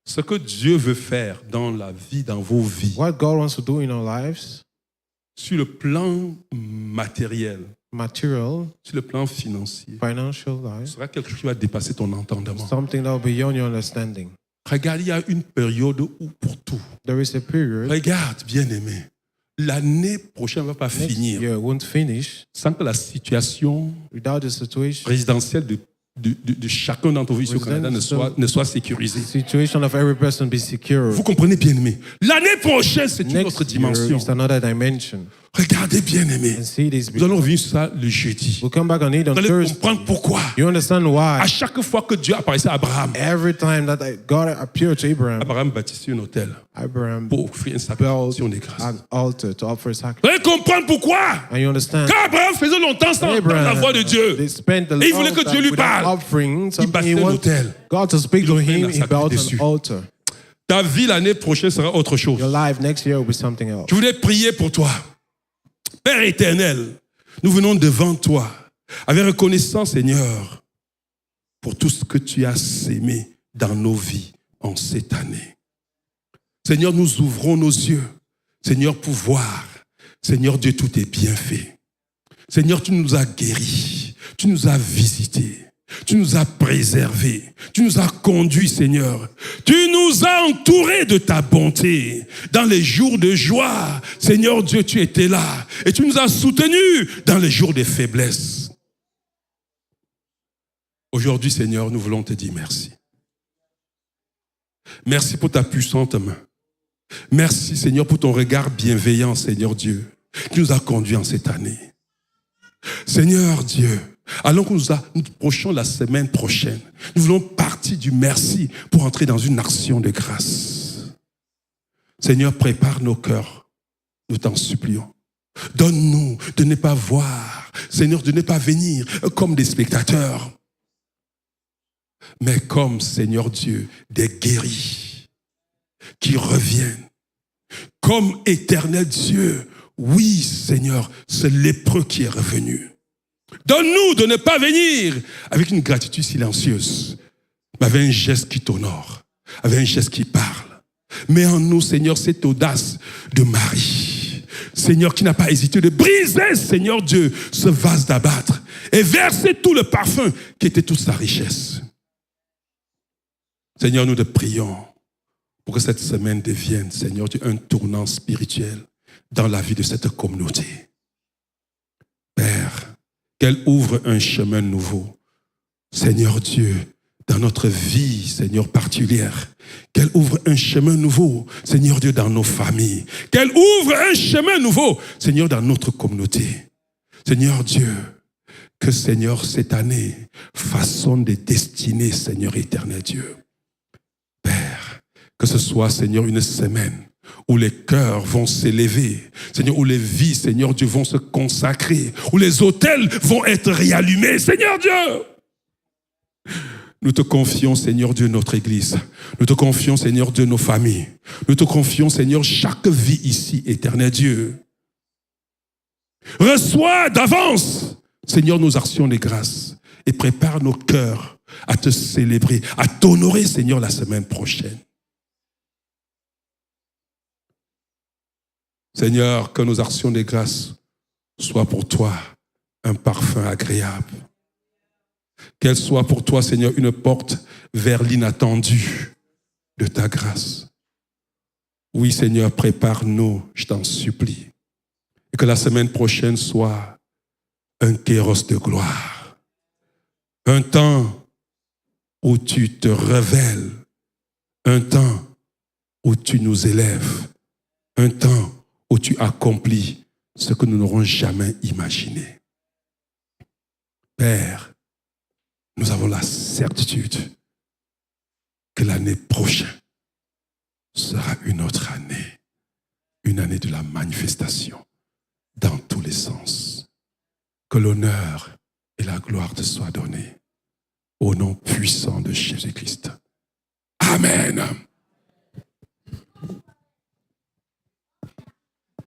Ce que Dieu veut faire dans la vie, dans vos vies, what God wants to do in our lives, sur le plan matériel, material, sur le plan financier, financial ce life, sera quelque chose qui va dépasser ton entendement. something that will be beyond your understanding. Regarde, il y a une période où pour tout. There is a period, Regarde, bien-aimé, l'année prochaine ne va pas next finir year won't finish sans que la situation without the situation. résidentielle de chacun d'entre vous ici au Canada ne soit sécurisée. The situation of every person be secure. Vous comprenez, bien-aimé? L'année prochaine, c'est une Next autre year dimension. is another dimension. Regardez, bien-aimés. And see this. Nous allons revenir sur ça le jeudi. We'll come back on it on Vous allez Thursday. comprendre pourquoi. You understand À why? chaque fois que Dieu apparaissait à Abraham, Every time that God appeared to Abraham, Abraham bâtissait un hôtel Abraham pour offrir une built sacrifice des grâces. an altar to offer a Vous sacrifice. allez comprendre pourquoi. And you understand? Quand Abraham faisait longtemps sans entendre la voix de Dieu, They spent the Et il voulait que long Dieu lui time parle. without offering something. bâtit He un wanted hôtel. God to speak Il to offrait him. un He built sacrifice an dessus. altar. ta vie l'année prochaine sera autre chose. Your life next year will be something else. Je voulais prier pour toi. Père éternel, nous venons devant toi avec reconnaissance, Seigneur, pour tout ce que tu as sémé dans nos vies en cette année. Seigneur, nous ouvrons nos yeux, Seigneur, pour voir, Seigneur Dieu, tout est bien fait. Seigneur, tu nous as guéris, tu nous as visités, tu nous as préservés, tu nous as conduits, Seigneur. Tu nous as entourés de ta bonté. Dans les jours de joie, Seigneur Dieu, tu étais là et tu nous as soutenus dans les jours de faiblesse. Aujourd'hui, Seigneur, nous voulons te dire merci. Merci pour ta puissante main. Merci, Seigneur, pour ton regard bienveillant, Seigneur Dieu, qui nous a conduits en cette année. Seigneur Dieu, alors que nous approchons la semaine prochaine, nous voulons partir du merci pour entrer dans une action de grâce. Seigneur, prépare nos cœurs, nous t'en supplions. Donne-nous de ne pas voir, Seigneur, de ne pas venir comme des spectateurs, mais comme, Seigneur Dieu, des guéris qui reviennent. Comme éternel Dieu, oui, Seigneur, c'est lépreux qui est revenu. Donne-nous de ne pas venir avec une gratitude silencieuse, mais avec un geste qui t'honore, avec un geste qui parle. Mets en nous, Seigneur, cette audace de Marie. Seigneur, qui n'a pas hésité de briser, Seigneur Dieu, ce vase d'abattre et verser tout le parfum qui était toute sa richesse. Seigneur, nous te prions pour que cette semaine devienne, Seigneur Dieu, un tournant spirituel dans la vie de cette communauté. Père, qu'elle ouvre un chemin nouveau. Seigneur Dieu, dans notre vie, Seigneur, particulière. Qu'elle ouvre un chemin nouveau, Seigneur Dieu, dans nos familles. Qu'elle ouvre un chemin nouveau, Seigneur, dans notre communauté. Seigneur Dieu, que, Seigneur, cette année façonne des destinées, Seigneur éternel Dieu. Père, que ce soit, Seigneur, une semaine où les cœurs vont s'élever, Seigneur, où les vies, Seigneur Dieu, vont se consacrer, où les autels vont être réallumés, Seigneur Dieu. Nous te confions, Seigneur Dieu, notre Église. Nous te confions, Seigneur Dieu, nos familles. Nous te confions, Seigneur, chaque vie ici, éternel Dieu. Reçois d'avance, Seigneur, nos actions de grâce et prépare nos cœurs à te célébrer, à t'honorer, Seigneur, la semaine prochaine. Seigneur, que nos actions de grâce soient pour toi un parfum agréable. Qu'elle soit pour toi, Seigneur, une porte vers l'inattendu de ta grâce. Oui, Seigneur, prépare-nous, je t'en supplie. Et que la semaine prochaine soit un kéros de gloire. Un temps où tu te révèles. Un temps où tu nous élèves. Un temps où tu accomplis ce que nous n'aurons jamais imaginé. Père, nous avons la certitude que l'année prochaine sera une autre année. Une année de la manifestation dans tous les sens. Que l'honneur et la gloire te soient donnés au nom puissant de Jésus-Christ. Amen.